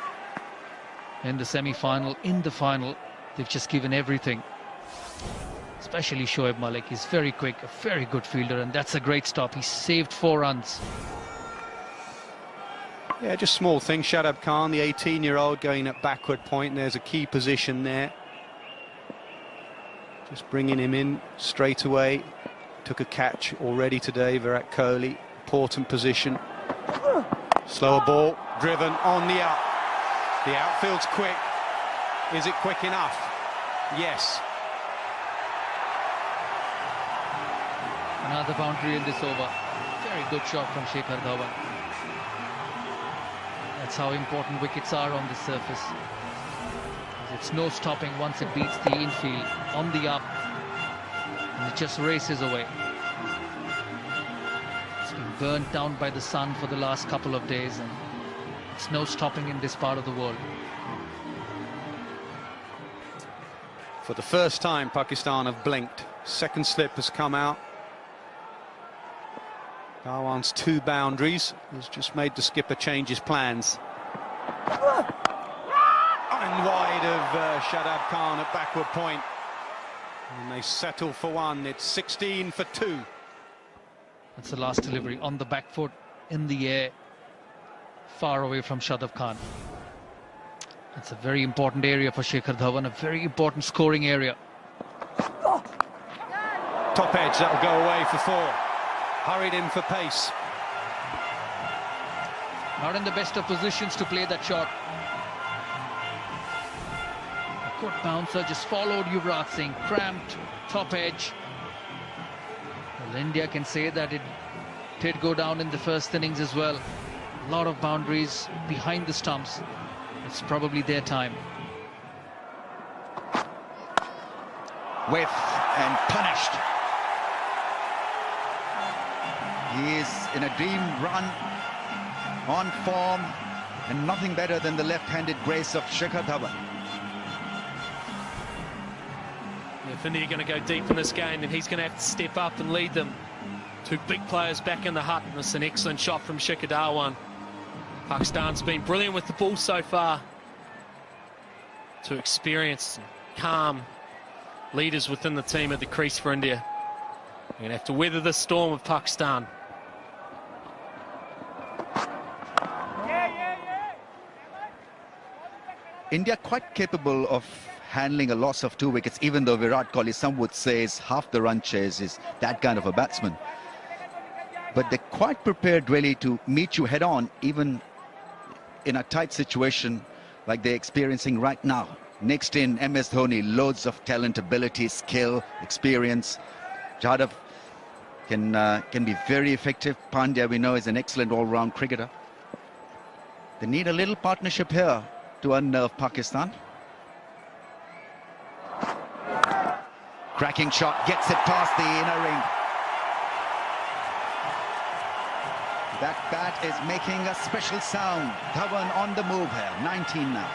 In the semi-final, in the final, they've just given everything. Especially Shoaib Malik. He's very quick, a very good fielder, and that's a great stop. He saved 4 runs. Yeah, just small things. Shadab Khan, the 18-year-old, going at backward point. There's a key position there. Just bringing him in straight away. Took a catch already today, Virat Kohli. Important position. Slower ball, driven on the up. The outfield's quick. Is it quick enough? Yes. Another boundary in this over. Very good shot from Shikhar Dhawan. That's how important wickets are on this surface. It's no stopping once it beats the infield on the up. And it just races away. It's been burnt down by the sun for the last couple of days, and it's no stopping in this part of the world. For the first time, Pakistan have blinked. Second slip has come out. Dhawan's 2 boundaries has just made the skipper change his plans. And wide of Shadab Khan at backward point. And they settle for 1. It's 16 for 2. That's the last delivery on the back foot, in the air, far away from Shadab Khan. It's a very important area for Shikhar Dhawan, a very important scoring area. Top edge, that'll go away for 4. Hurried in for pace. Not in the best of positions to play that shot. A good bouncer just followed Yuvraj Singh, cramped, top edge. Well, India can say that it did go down in the first innings as well. A lot of boundaries behind the stumps. It's probably their time. Whiff and punished. He is in a dream run, on form, and nothing better than the left-handed grace of Shikhar Dhawan. If India are going to go deep in this game, then he's going to have to step up and lead them. 2 big players back in the hut, and it's an excellent shot from Shikhar Dhawan. Pakistan's been brilliant with the ball so far. 2 experienced, calm leaders within the team at the crease for India. They're going to have to weather the storm of Pakistan. India quite capable of handling a loss of 2 wickets, even though Virat Kohli, some would say, is half the run chase, is that kind of a batsman. But they're quite prepared really to meet you head on, even in a tight situation like they're experiencing right now. Next in MS Dhoni, loads of talent, ability, skill, experience. Jadhav can be very effective. Pandya, we know, is an excellent all-round cricketer. They need a little partnership here to unnerve Pakistan. Cracking shot, gets it past the inner ring. That bat is making a special sound. Dhawan on the move here, 19 now.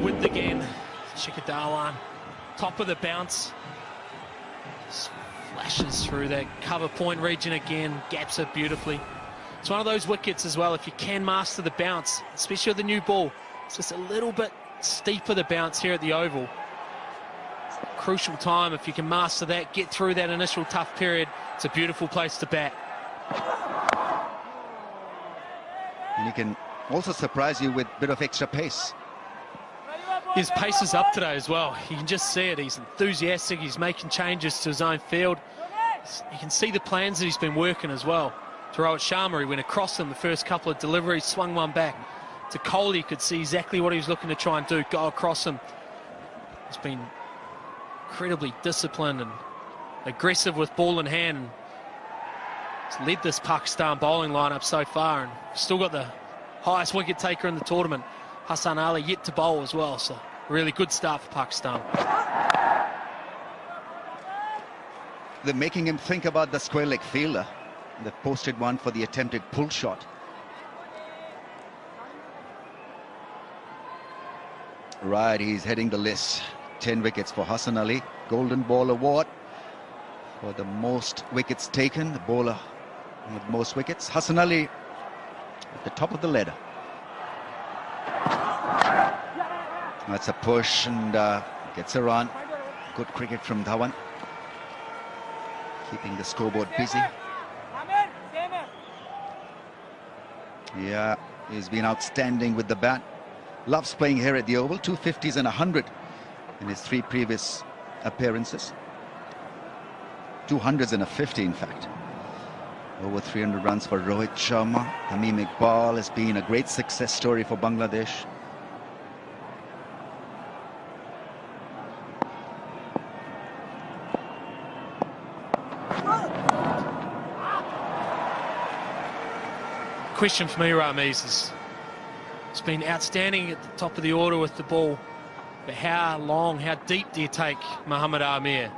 Width again, Shikhar Dhawan, top of the bounce. Flashes through that cover point region again, gaps it beautifully. It's one of those wickets as well, if you can master the bounce, especially with the new ball. It's just a little bit steeper the bounce here at the Oval. Crucial time. If you can master that, get through that initial tough period, it's a beautiful place to bat. And he can also surprise you with a bit of extra pace. His pace is up today as well. You can just see it. He's enthusiastic. He's making changes to his own field. You can see the plans that he's been working as well. To Rohit Sharma, he went across them the first couple of deliveries, swung one back. To Kohli, you could see exactly what he was looking to try and do, go across him. He's been incredibly disciplined and aggressive with ball in hand. And he's led this Pakistan bowling lineup so far, and still got the highest wicket taker in the tournament, Hassan Ali, yet to bowl as well. So really good start for Pakistan. They're making him think about the square leg fielder. They've posted one for the attempted pull shot. Right, he's heading the list. 10 wickets for Hassan Ali. Golden Ball Award for the most wickets taken. The bowler with most wickets. Hassan Ali at the top of the ladder. That's a push and gets a run. Good cricket from Dhawan. Keeping the scoreboard busy. Yeah, he's been outstanding with the bat. Loves playing here at the Oval. 250s and 100 in his 3 previous appearances. 200s and a 50, in fact. Over 300 runs for Rohit Sharma. Tamim Iqbal has been a great success story for Bangladesh. Question for me, Ramiz, is it's been outstanding at the top of the order with the ball, but how long, how deep do you take Mohammad Amir?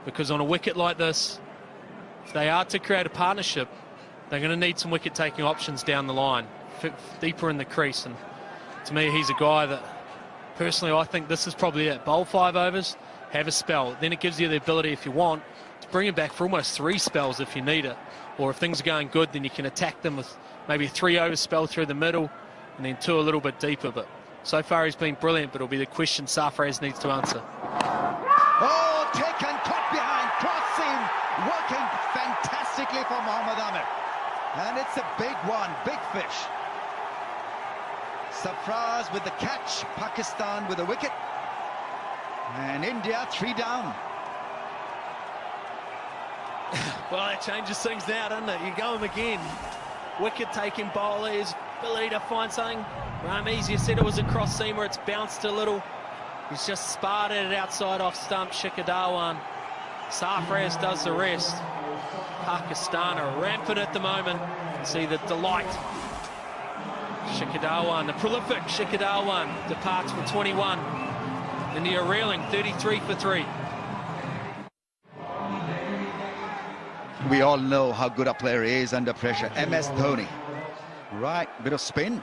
Because on a wicket like this, if they are to create a partnership, they're going to need some wicket-taking options down the line, deeper in the crease. And to me, he's a guy that, personally, I think this is probably it. Bowl 5 overs, have a spell. Then it gives you the ability, if you want, to bring him back for almost 3 spells if you need it. Or if things are going good, then you can attack them with maybe a 3-over spell through the middle and then 2 a little bit deeper. But so far he's been brilliant, but it'll be the question Sarfraz needs to answer. Oh, taken, caught behind, crossing, working fantastically for Mohammad Amir. And it's a big one, big fish. Sarfraz with the catch, Pakistan with a wicket. And India 3 down. Well, that changes things now, doesn't it? You go him again. Wicket-taking bowler, his ability to find something. Ramiz, you said it was a cross-seamer, it's bounced a little. He's just sparred it outside off stump, Shikhar Dhawan. Sarfraz does the rest. Pakistan are rampant at the moment. You can see the delight. Shikhar Dhawan, the prolific Shikhar Dhawan, departs for 21. India reeling, 33 for 3. We all know how good a player is under pressure. MS Dhoni. Right, bit of spin. He's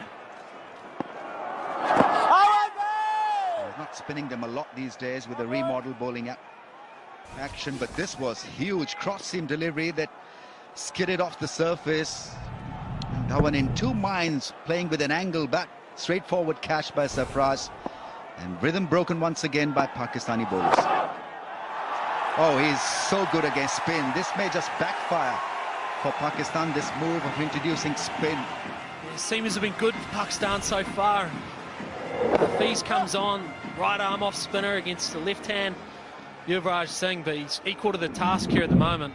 not spinning them a lot these days with the remodeled bowling action, but this was huge cross-seam delivery that skidded off the surface. And Dhawan in 2 minds, playing with an angle bat. Straightforward catch by Sarfraz. And rhythm broken once again by Pakistani bowlers. Oh, he's so good against spin. This may just backfire for Pakistan, this move of introducing spin. The seamers have been good for Pakistan so far. Hafiz comes on, right arm off spinner against the left hand Yuvraj Singh, but he's equal to the task here at the moment.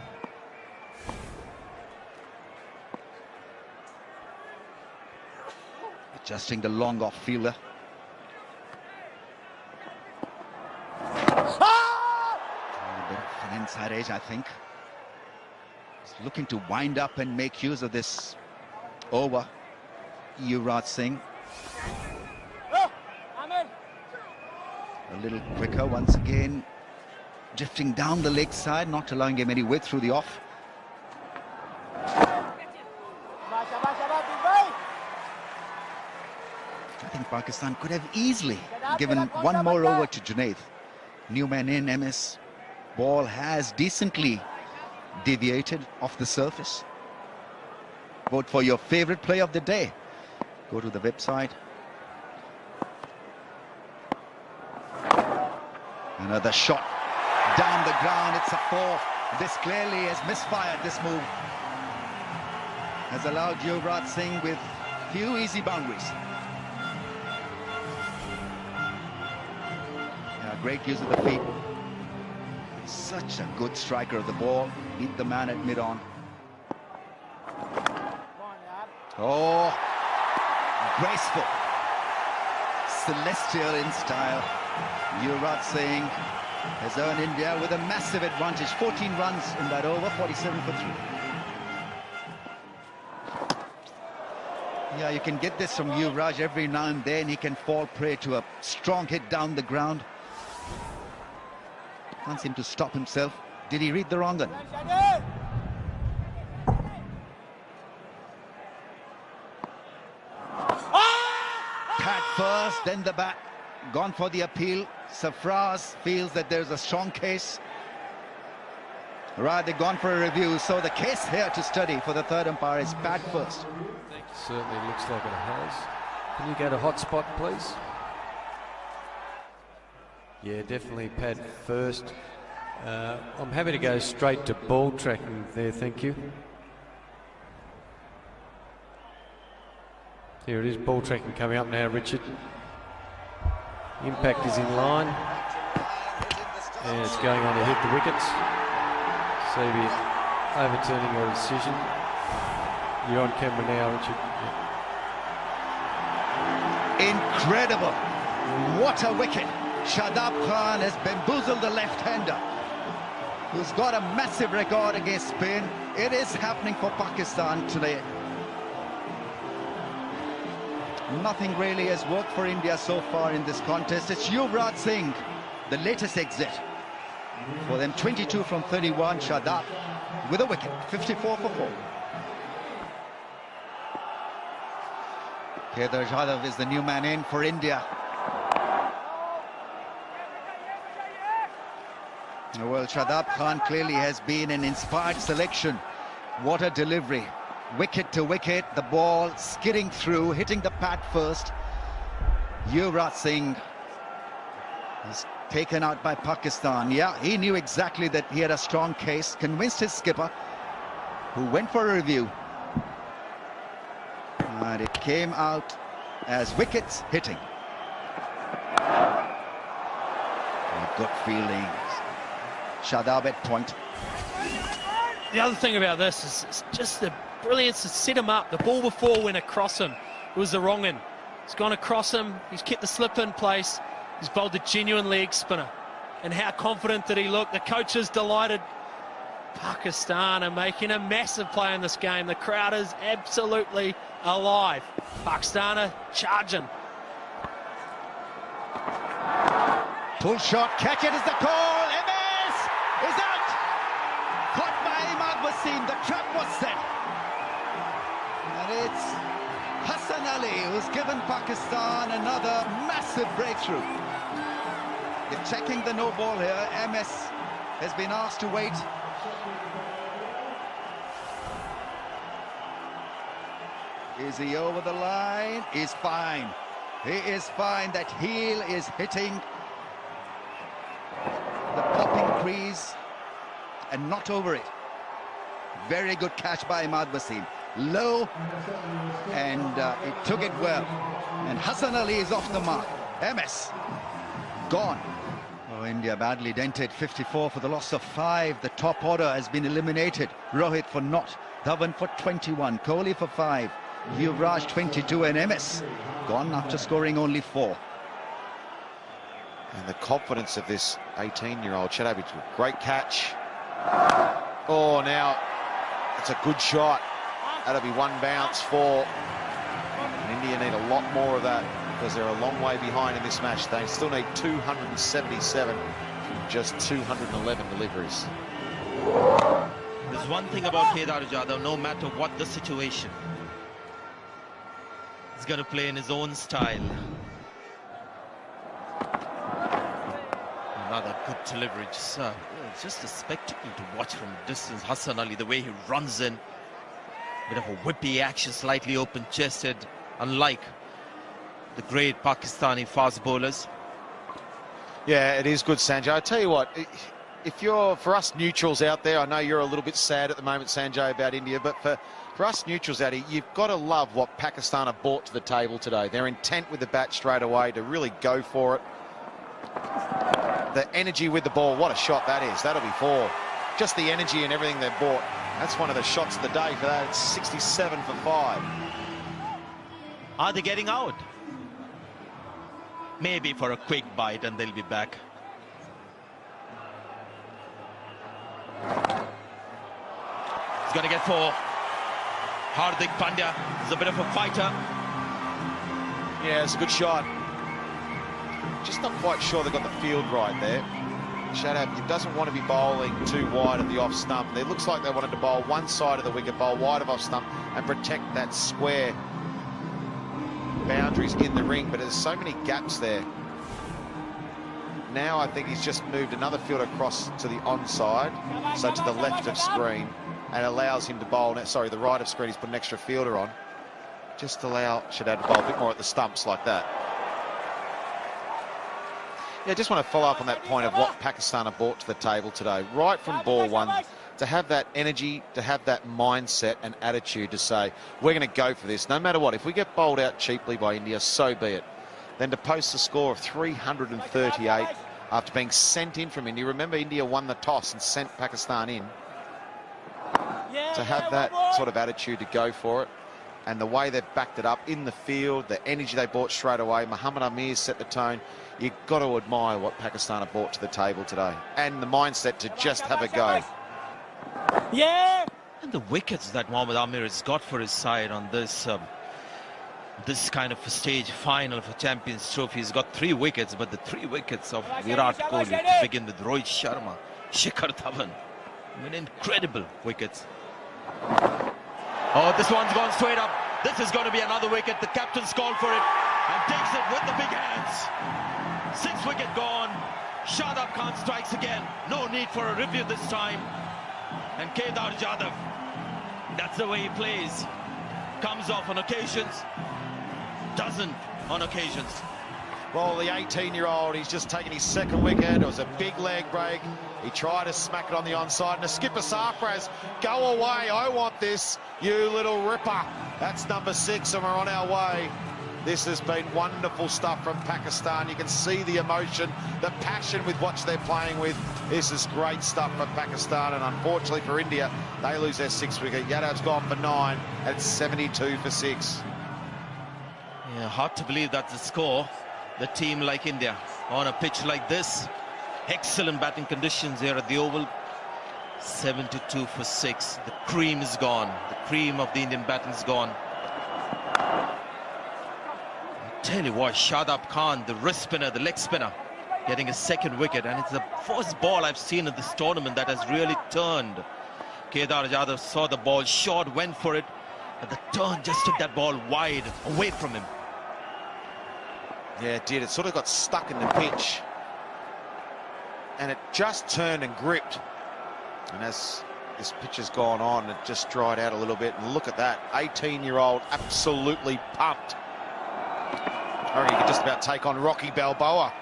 Adjusting the long off fielder. An inside edge, I think. He's looking to wind up and make use of this over. Yuvraj Singh. A little quicker once again. Drifting down the leg side, not allowing him any width through the off. I think Pakistan could have easily given one more over to Junaid. New man in, MS. Ball has decently deviated off the surface. Vote for your favorite play of the day. Go to the website. Another shot down the ground. It's a 4. This clearly has misfired. This move has allowed Yuvraj Singh with few easy boundaries. Yeah, great use of the feet. Such a good striker of the ball. Beat the man at mid-on. Oh, graceful, celestial in style. Yuvraj Singh has earned India with a massive advantage. 14 runs in that over, 47 for 3. Yeah, you can get this from Yuvraj every now and then. He can fall prey to a strong hit down the ground. Can't seem to stop himself. Did he read the wrong one? Pad first, then the bat. Gone for the appeal. Sarfraz feels that there's a strong case. Right, they've gone for a review. So the case here to study for the third umpire is pad first. Certainly looks like it has. Can you go to hotspot, please? Yeah, definitely pad first. I'm happy to go straight to ball tracking there, thank you. Here it is, ball tracking coming up now, Richard. Impact is in line. And it's going on to hit the wickets. Sebi overturning your decision. You're on camera now, Richard. Incredible. What a wicket. Shadab Khan has bamboozled the left-hander, who's got a massive record against Spain. It is happening for Pakistan today. Nothing really has worked for India so far in this contest. It's Yuvraj Singh, the latest exit. For them, 22 from 31, Shadab with a wicket, 54 for 4. Kedar Jadhav is the new man in for India. Well, Shadab Khan clearly has been an inspired selection. What a delivery. Wicket to wicket, the ball skidding through, hitting the pad first. Yuvraj Singh is taken out by Pakistan. Yeah, he knew exactly that he had a strong case, convinced his skipper, who went for a review. And it came out as wickets hitting. Good fielding. Shadab at point. The other thing about this is just the brilliance to set him up. The ball before went across him. It was the wrong end. It's gone across him. He's kept the slip in place. He's bowled a genuine leg spinner. And how confident did he look? The coach is delighted. Pakistan are making a massive play in this game. The crowd is absolutely alive. Pakistan are charging. Pull shot, catch it is the call. MS is out. Caught by Imad Wasim. The trap was set. And it's Hassan Ali who's given Pakistan another massive breakthrough. They're checking the no ball here. MS has been asked to wait. Is he over the line? He's fine. He is fine. That heel is hitting the popping crease and not over it. Very good catch by Imad Wasim. Low, and he took it well. And Hassan Ali is off the mark. MS gone. Oh, India badly dented. 54 for the loss of 5. The top order has been eliminated. Rohit for naught, Dhawan for 21, Kohli for 5, Yuvraj 22, and MS gone after scoring only 4. And the confidence of this 18-year-old Shadab, great catch. Oh, now it's a good shot. That'll be one bounce for. And India need a lot more of that because they're a long way behind in this match. They still need 277 from just 211 deliveries. There's one thing about Kedar Jadhav, no matter what the situation, he's going to play in his own style. Another good delivery. It's just a spectacle to watch from a distance. Hassan Ali, the way he runs in, bit of a whippy action, slightly open-chested, unlike the great Pakistani fast bowlers. Yeah, it is good, Sanjay. I tell you what, for us neutrals out there, I know you're a little bit sad at the moment, Sanjay, about India, but for us neutrals out here, you've got to love what Pakistan have brought to the table today. They're intent with the bat straight away to really go for it. The energy with the ball, what a shot that is. That'll be 4. Just the energy and everything they've brought. That's one of the shots of the day for that. It's 67 for 5. Are they getting out? Maybe for a quick bite and they'll be back. He's going to get 4. Hardik Pandya is a bit of a fighter. Yeah, it's a good shot. Just not quite sure they got the field right there. Shadab, he doesn't want to be bowling too wide of the off stump. It looks like they wanted to bowl one side of the wicket, bowl wide of off stump, and protect that square boundaries in the ring. But there's so many gaps there. Now I think he's just moved another field across to the onside, so to the left of screen, and allows him to bowl. Sorry, the right of screen. He's put an extra fielder on, just to allow Shadab to bowl a bit more at the stumps like that. Yeah, just want to follow up on that point of what Pakistan have brought to the table today. Right from ball one, to have that energy, to have that mindset and attitude to say, we're going to go for this, no matter what. If we get bowled out cheaply by India, so be it. Then to post a score of 338 after being sent in from India. Remember, India won the toss and sent Pakistan in. To have that sort of attitude to go for it, and the way they've backed it up in the field, the energy they brought straight away. Muhammad Amir set the tone. You've got to admire what Pakistan have brought to the table today, and the mindset to just have a go. Yeah. And the wickets that Muhammad Amir has got for his side on this this kind of a stage final of a Champions Trophy. He's got 3 wickets, but the 3 wickets of Virat Kohli, to begin with Rohit Sharma, Shikhar Dhawan. I mean, incredible wickets. Oh, this one's gone straight up. This is going to be another wicket. The captain's called for it and takes it with the big hands. 6 wicket gone. Shadab Khan strikes again. No need for a review this time. And Kedar Jadhav, that's the way he plays. Comes off on occasions, doesn't on occasions. Well, the 18-year-old, he's just taken his 2nd wicket. It was a big leg break. He tried to smack it on the onside. And the skipper Sarfraz, go away. I want this, you little ripper. That's number 6, and we're on our way. This has been wonderful stuff from Pakistan. You can see the emotion, the passion with which they're playing with. This is great stuff for Pakistan, and unfortunately for India, they lose their 6th wicket. Yadav's gone for 9, and it's 72 for 6. Yeah, hard to believe that's the score. The team like India on a pitch like this. Excellent batting conditions here at the Oval. 72 for 6. The cream is gone. The cream of the Indian batting is gone. Tell you what, Shadab Khan, the wrist spinner, the leg spinner, getting a 2nd wicket, and it's the first ball I've seen in this tournament that has really turned. Kedar Jadhav saw the ball short, went for it, but the turn just took that ball wide away from him. Yeah, it did. It sort of got stuck in the pitch, and it just turned and gripped. And as this pitch has gone on, it just dried out a little bit. And look at that, 18-year-old, absolutely pumped. I reckon he could just about take on Rocky Balboa,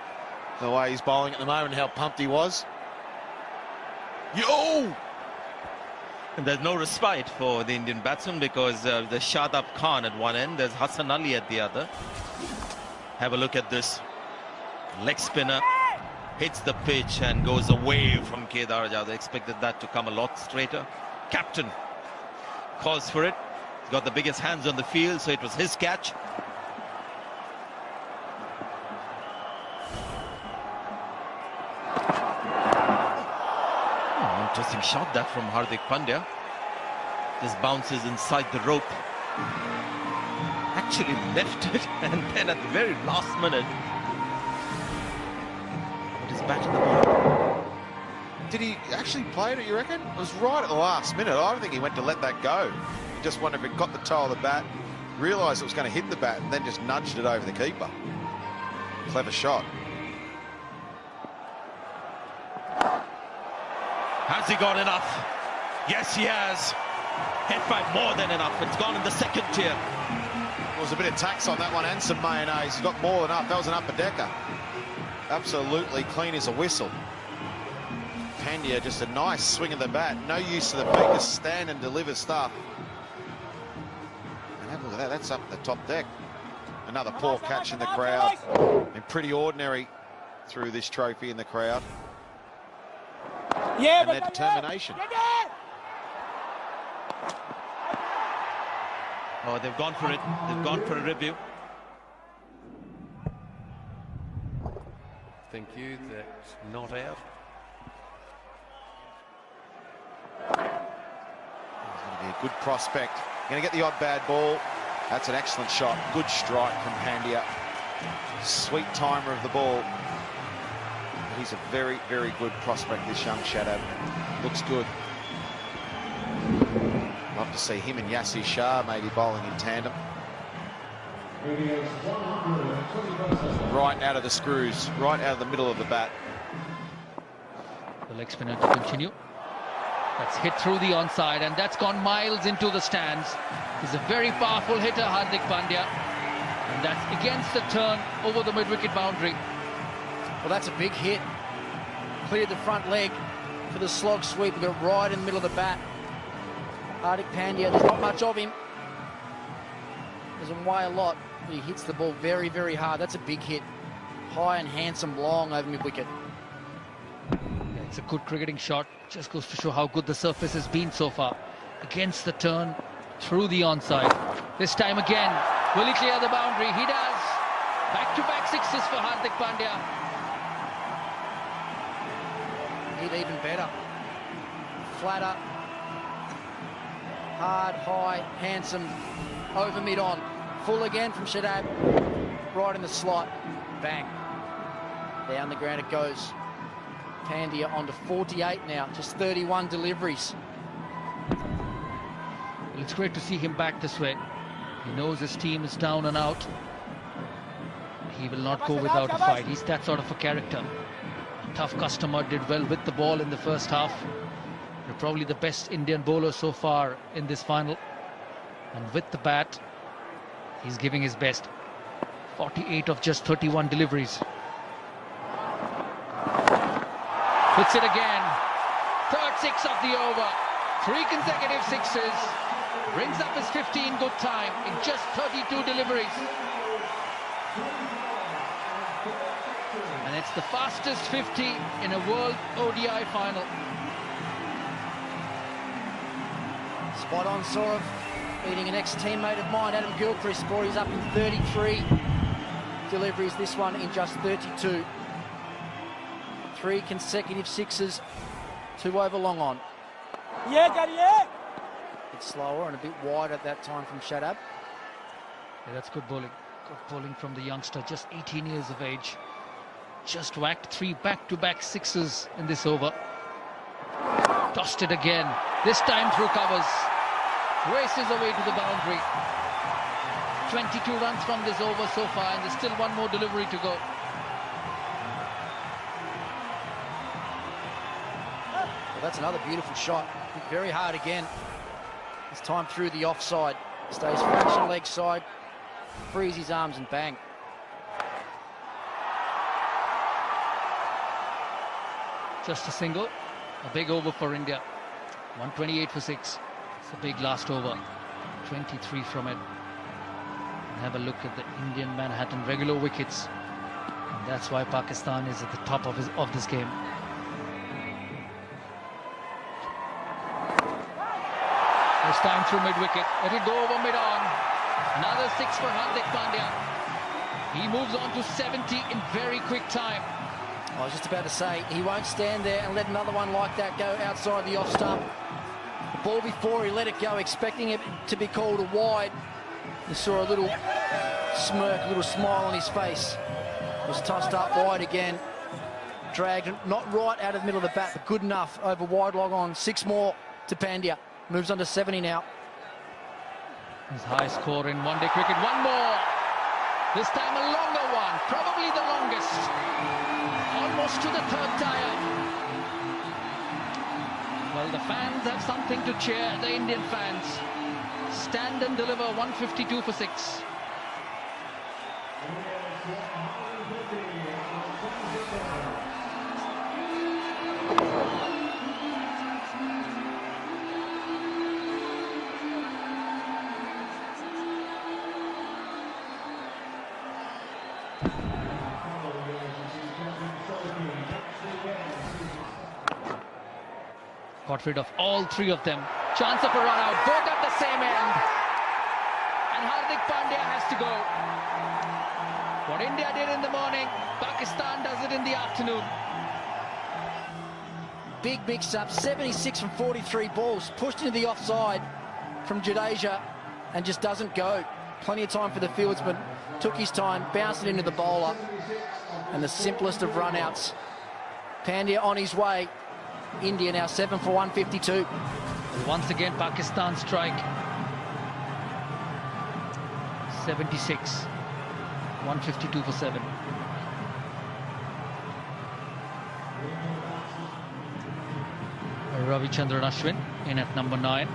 the way he's bowling at the moment, how pumped he was. Yo! And there's no respite for the Indian batsman because there's Shadab Khan at one end, there's Hassan Ali at the other. Have a look at this. Leg spinner hits the pitch and goes away from Kedar Jadhav. They expected that to come a lot straighter. Captain calls for it. He's got the biggest hands on the field, so it was his catch. Interesting shot that from Hardik Pandya. Just bounces inside the rope. Actually left it, and then at the very last minute, put his bat in the ball. Did he actually play it, you reckon? It was right at the last minute. I don't think he went to let that go. He just wondered if it got the toe of the bat, realised it was going to hit the bat, and then just nudged it over the keeper. Clever shot. Has he got enough? Yes, he has. Hit by more than enough. It's gone in the 2nd tier. There was a bit of tax on that one and some mayonnaise. He got more than enough. That was an upper decker. absolutely clean as a whistle. Pandya, just a nice swing of the bat. No use of the feet, just stand and deliver stuff. And have a look at that, that's up the top deck. Another poor catch in the crowd. And pretty ordinary through this trophy in the crowd. And their determination. Oh, they've gone for it. They've gone for a review. Thank you, that's not out. He's going to be a good prospect. Going to get the odd bad ball. That's an excellent shot. Good strike from Pandya. Sweet timer of the ball. But he's a very, very good prospect, this young Shadab. Looks good. Love to see him and Yasir Shah maybe bowling in tandem. Right out of the screws, right out of the middle of the bat. The leg spinner to continue. That's hit through the onside, and that's gone miles into the stands. He's a very powerful hitter, Hardik Pandya. And that's against the turn over the mid-wicket boundary. Well, that's a big hit. Cleared the front leg for the slog sweep. Got right in the middle of the bat. Hardik Pandya, there's not much of him. Doesn't weigh a lot. He hits the ball very, very hard. That's a big hit. High and handsome, long over mid-wicket. Yeah, it's a good cricketing shot. Just goes to show how good the surface has been so far. Against the turn, through the onside. This time again, will he clear the boundary? He does. Back-to-back sixes for Hardik Pandya. Hit even better. Flatter. Hard, high, handsome, over mid-on. Full again from Shadab. Right in the slot. Bang. Down the ground it goes. Pandya on to 48 now. Just 31 deliveries. Well, it's great to see him back this way. He knows his team is down and out. He will not go without a fight. He's that sort of a character. A tough customer, did well with the ball in the first half. They're probably the best Indian bowler so far in this final. And with the bat, he's giving his best. 48 of just 31 deliveries. Hits it again. Third six of the over. 3 consecutive sixes. Brings up his 15 good time in just 32 deliveries. And it's the fastest 50 in a World ODI final. Spot on, Saurav. Beating an ex-teammate of mine, Adam Gilchrist. He's up in 33 deliveries. This one in just 32. 3 consecutive sixes. 2 over long on. Yeah, Daddy, yeah. A bit slower and a bit wide at that time from Shadab. Yeah, that's good bowling. Good bowling from the youngster, just 18 years of age. Just whacked 3 back-to-back sixes in this over. Tossed it again. This time through covers. Races away to the boundary. 22 runs from this over so far, and there's still one more delivery to go. Well, that's another beautiful shot. Hit very hard again. This time through the offside. Stays fraction leg side. Frees his arms and bang. Just a single. A big over for India. 128 for 6. It's a big last over. 23 from it. And have a look at the Indian Manhattan regular wickets. And that's why Pakistan is at the top of this game. This time through mid-wicket. It'll go over mid-on. Another 6 for Hardik Pandya. He moves on to 70 in very quick time. I was just about to say, he won't stand there and let another one like that go outside the off stump. The ball before he let it go, expecting it to be called a wide. You saw a little smirk, a little smile on his face. Was tossed up wide again. Dragged, not right out of the middle of the bat, but good enough over wide long on. 6 more to Pandya. Moves on to 70 now. His high score in one-day cricket. One more. This time a longer one. Probably the longest. Almost to the 3rd tire. Well, the fans have something to cheer. The Indian fans stand and deliver 152 for 6. Got rid of all three of them. Chance of a run out, both at the same end. And Hardik Pandya has to go. What India did in the morning, Pakistan does it in the afternoon. Big mix-up, 76 from 43 balls, pushed into the offside from Jadeja and just doesn't go. Plenty of time for the fieldsman, took his time, bounced it into the bowler, and the simplest of run-outs. Pandya on his way. India now 7 for 152. Once again, Pakistan strike. 76. 152 for 7. Ravichandran Ashwin in at number 9.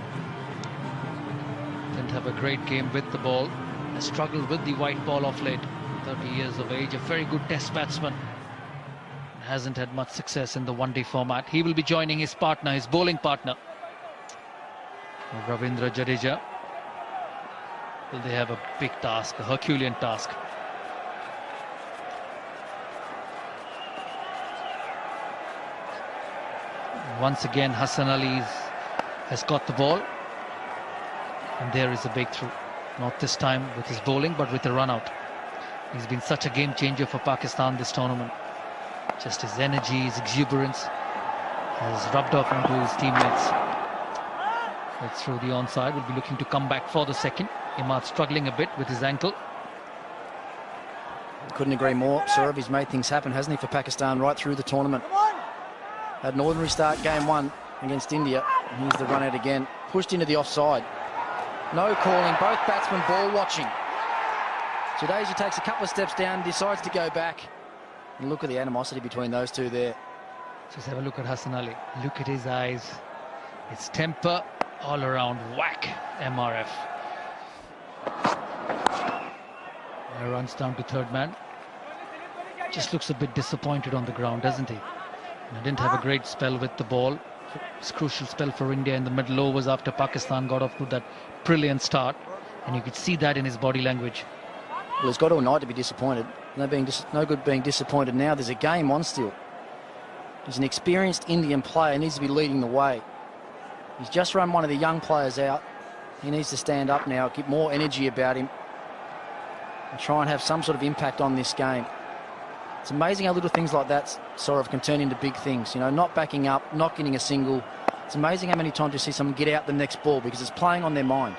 Didn't have a great game with the ball. Has struggled with the white ball of late. 30 years of age, a very good test batsman. Hasn't had much success in the one-day format. He will be joining his partner, his bowling partner, Ravindra Jadeja. Will they have a big task, a Herculean task? Once again, Hassan Ali has got the ball. And there is a breakthrough. Not this time with his bowling, but with a run-out. He's been such a game changer for Pakistan this tournament. Just his energy, his exuberance has rubbed off onto his teammates. It's through the onside. Will be looking to come back for the second. Imad struggling a bit with his ankle. Couldn't agree more. Saurav, he's made things happen, hasn't he, for Pakistan right through the tournament. Had an ordinary start game 1 against India. And here's the run out again. Pushed into the offside. No calling. Both batsmen ball watching. Jadeja takes a couple of steps down, decides to go back. And look at the animosity between those two there. Just have a look at Hassan Ali. Look at his eyes. It's temper all around. Whack, MRF. He runs down to third man. Just looks a bit disappointed on the ground, doesn't he? And didn't have a great spell with the ball. It's a crucial spell for India in the middle overs after Pakistan got off to that brilliant start. And you could see that in his body language. Well, he's got all night to be disappointed. No good being disappointed now. There's a game on still. He's an experienced Indian player, needs to be leading the way. He's just run one of the young players out. He needs to stand up now, get more energy about him, and try and have some sort of impact on this game. It's amazing how little things like that sort of can turn into big things. You know, not backing up, not getting a single. It's amazing how many times you see someone get out the next ball because it's playing on their mind.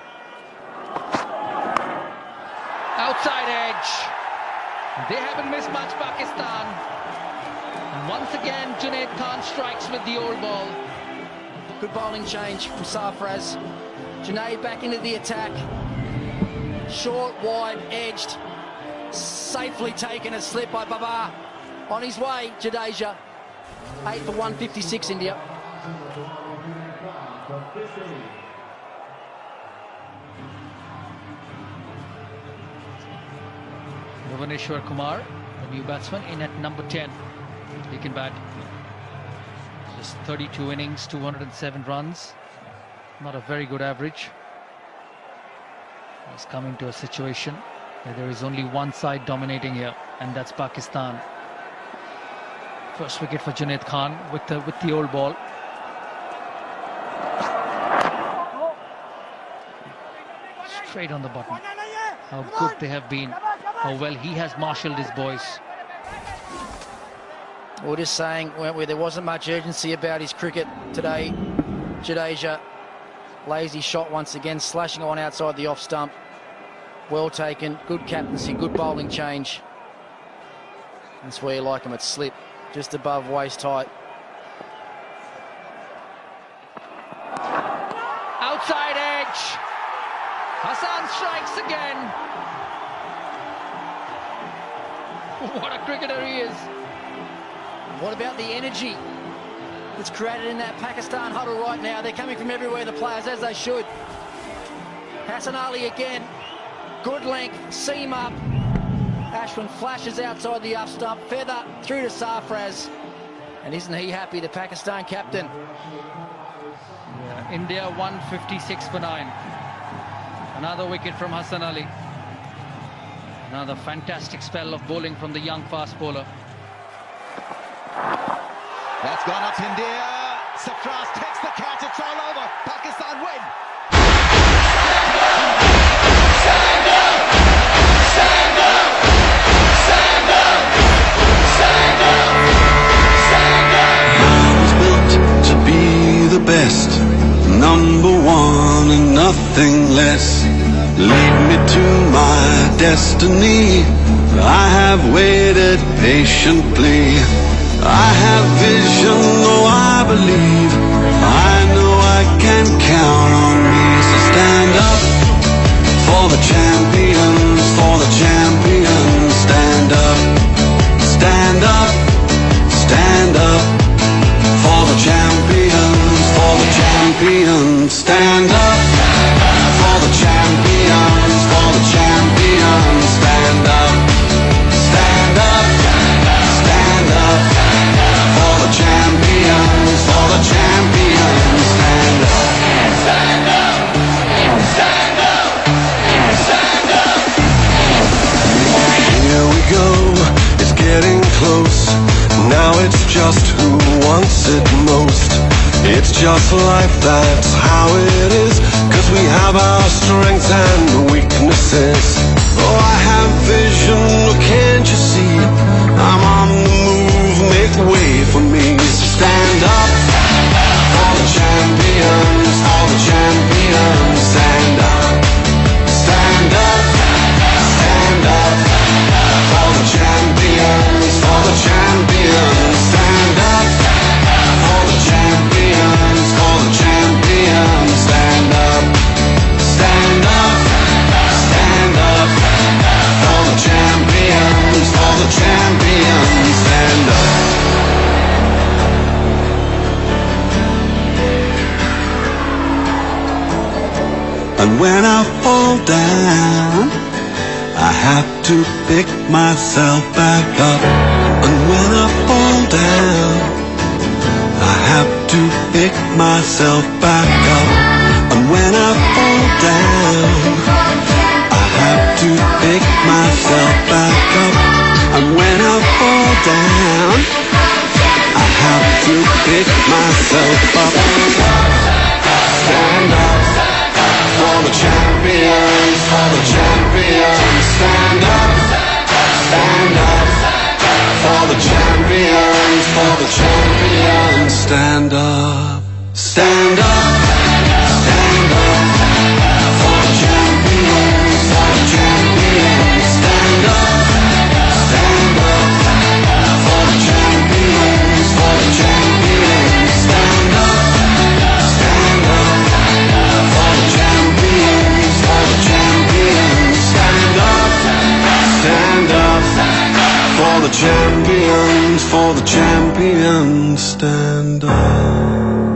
Outside edge. They haven't missed much, Pakistan. And once again, Junaid Khan strikes with the old ball. Good bowling change from Sarfraz. Junaid back into the attack. Short, wide, edged. Safely taken a slip by Babar. On his way, Jadeja. 8 for 156, India. Bhuvaneshwar Kumar, the new batsman, in at number 10. He can bat. Just 32 innings, 207 runs. Not a very good average. He's coming to a situation where there is only one side dominating here, and that's Pakistan. First wicket for Junaid Khan with the old ball. Straight on the button. How good they have been. How well he has marshalled his boys. We're just saying where there wasn't much urgency about his cricket today. Jadeja, lazy shot once again, slashing on outside the off stump. Well taken, good captaincy, good bowling change. That's where you like him at slip, just above waist height. Outside edge. Hassan strikes again. What a cricketer he is. What about the energy that's created in that Pakistan huddle right now? They're coming from everywhere, the players, as they should. Hassan Ali again. Good length, seam up. Ashwin flashes outside the up stump, feather through to Sarfraz. And isn't he happy, the Pakistan captain? Yeah, India 156 for 9. Another wicket from Hassan Ali. Another fantastic spell of bowling from the young fast bowler. That's gone up India. Sarfraz takes the catch, it's all over. Pakistan win. Stand up! Stand up! Stand up! Stand up! Stand up! I was built to be the best, number one and nothing less. Lead me to my destiny. I have waited patiently. I have vision, oh I believe. I know I can count on me. So stand up for the champions, for the champions. Stand up, stand up, stand up for the champions, for the champions. Stand up for the champions, for the champions. Stand up, stand up, stand up for the champions, for the champions. Stand up, stand up, stand up, stand up. Here we go, it's getting close. Now it's just who wants it most. It's just life, that's how it is. 'Cause we have our strengths and weaknesses. Oh, I have vision, can't you see? I'm on the move, make way for me. Stand up for the champions, for the champions. Stand up, stand up, stand up for the champions, for the champions. Stand up for the champions, for the champions. Stand up, stand up, stand up for the champions, for the champions. Stand up. And when I fall down, I have to pick myself back up. And when I fall down, I have to pick myself back up. And when I fall down, I have to pick myself back up. And when I fall down, I have to pick myself up. Stand up for the champions, for the champions. Stand up, stand up for the champions, for the champions. Stand up, stand up, stand up for the champions, for the champions. Stand up, stand up for the champions, for the champions. Stand up, stand up for the champions, for the champions. Stand up, stand up for the champions, for the champions. Stand up.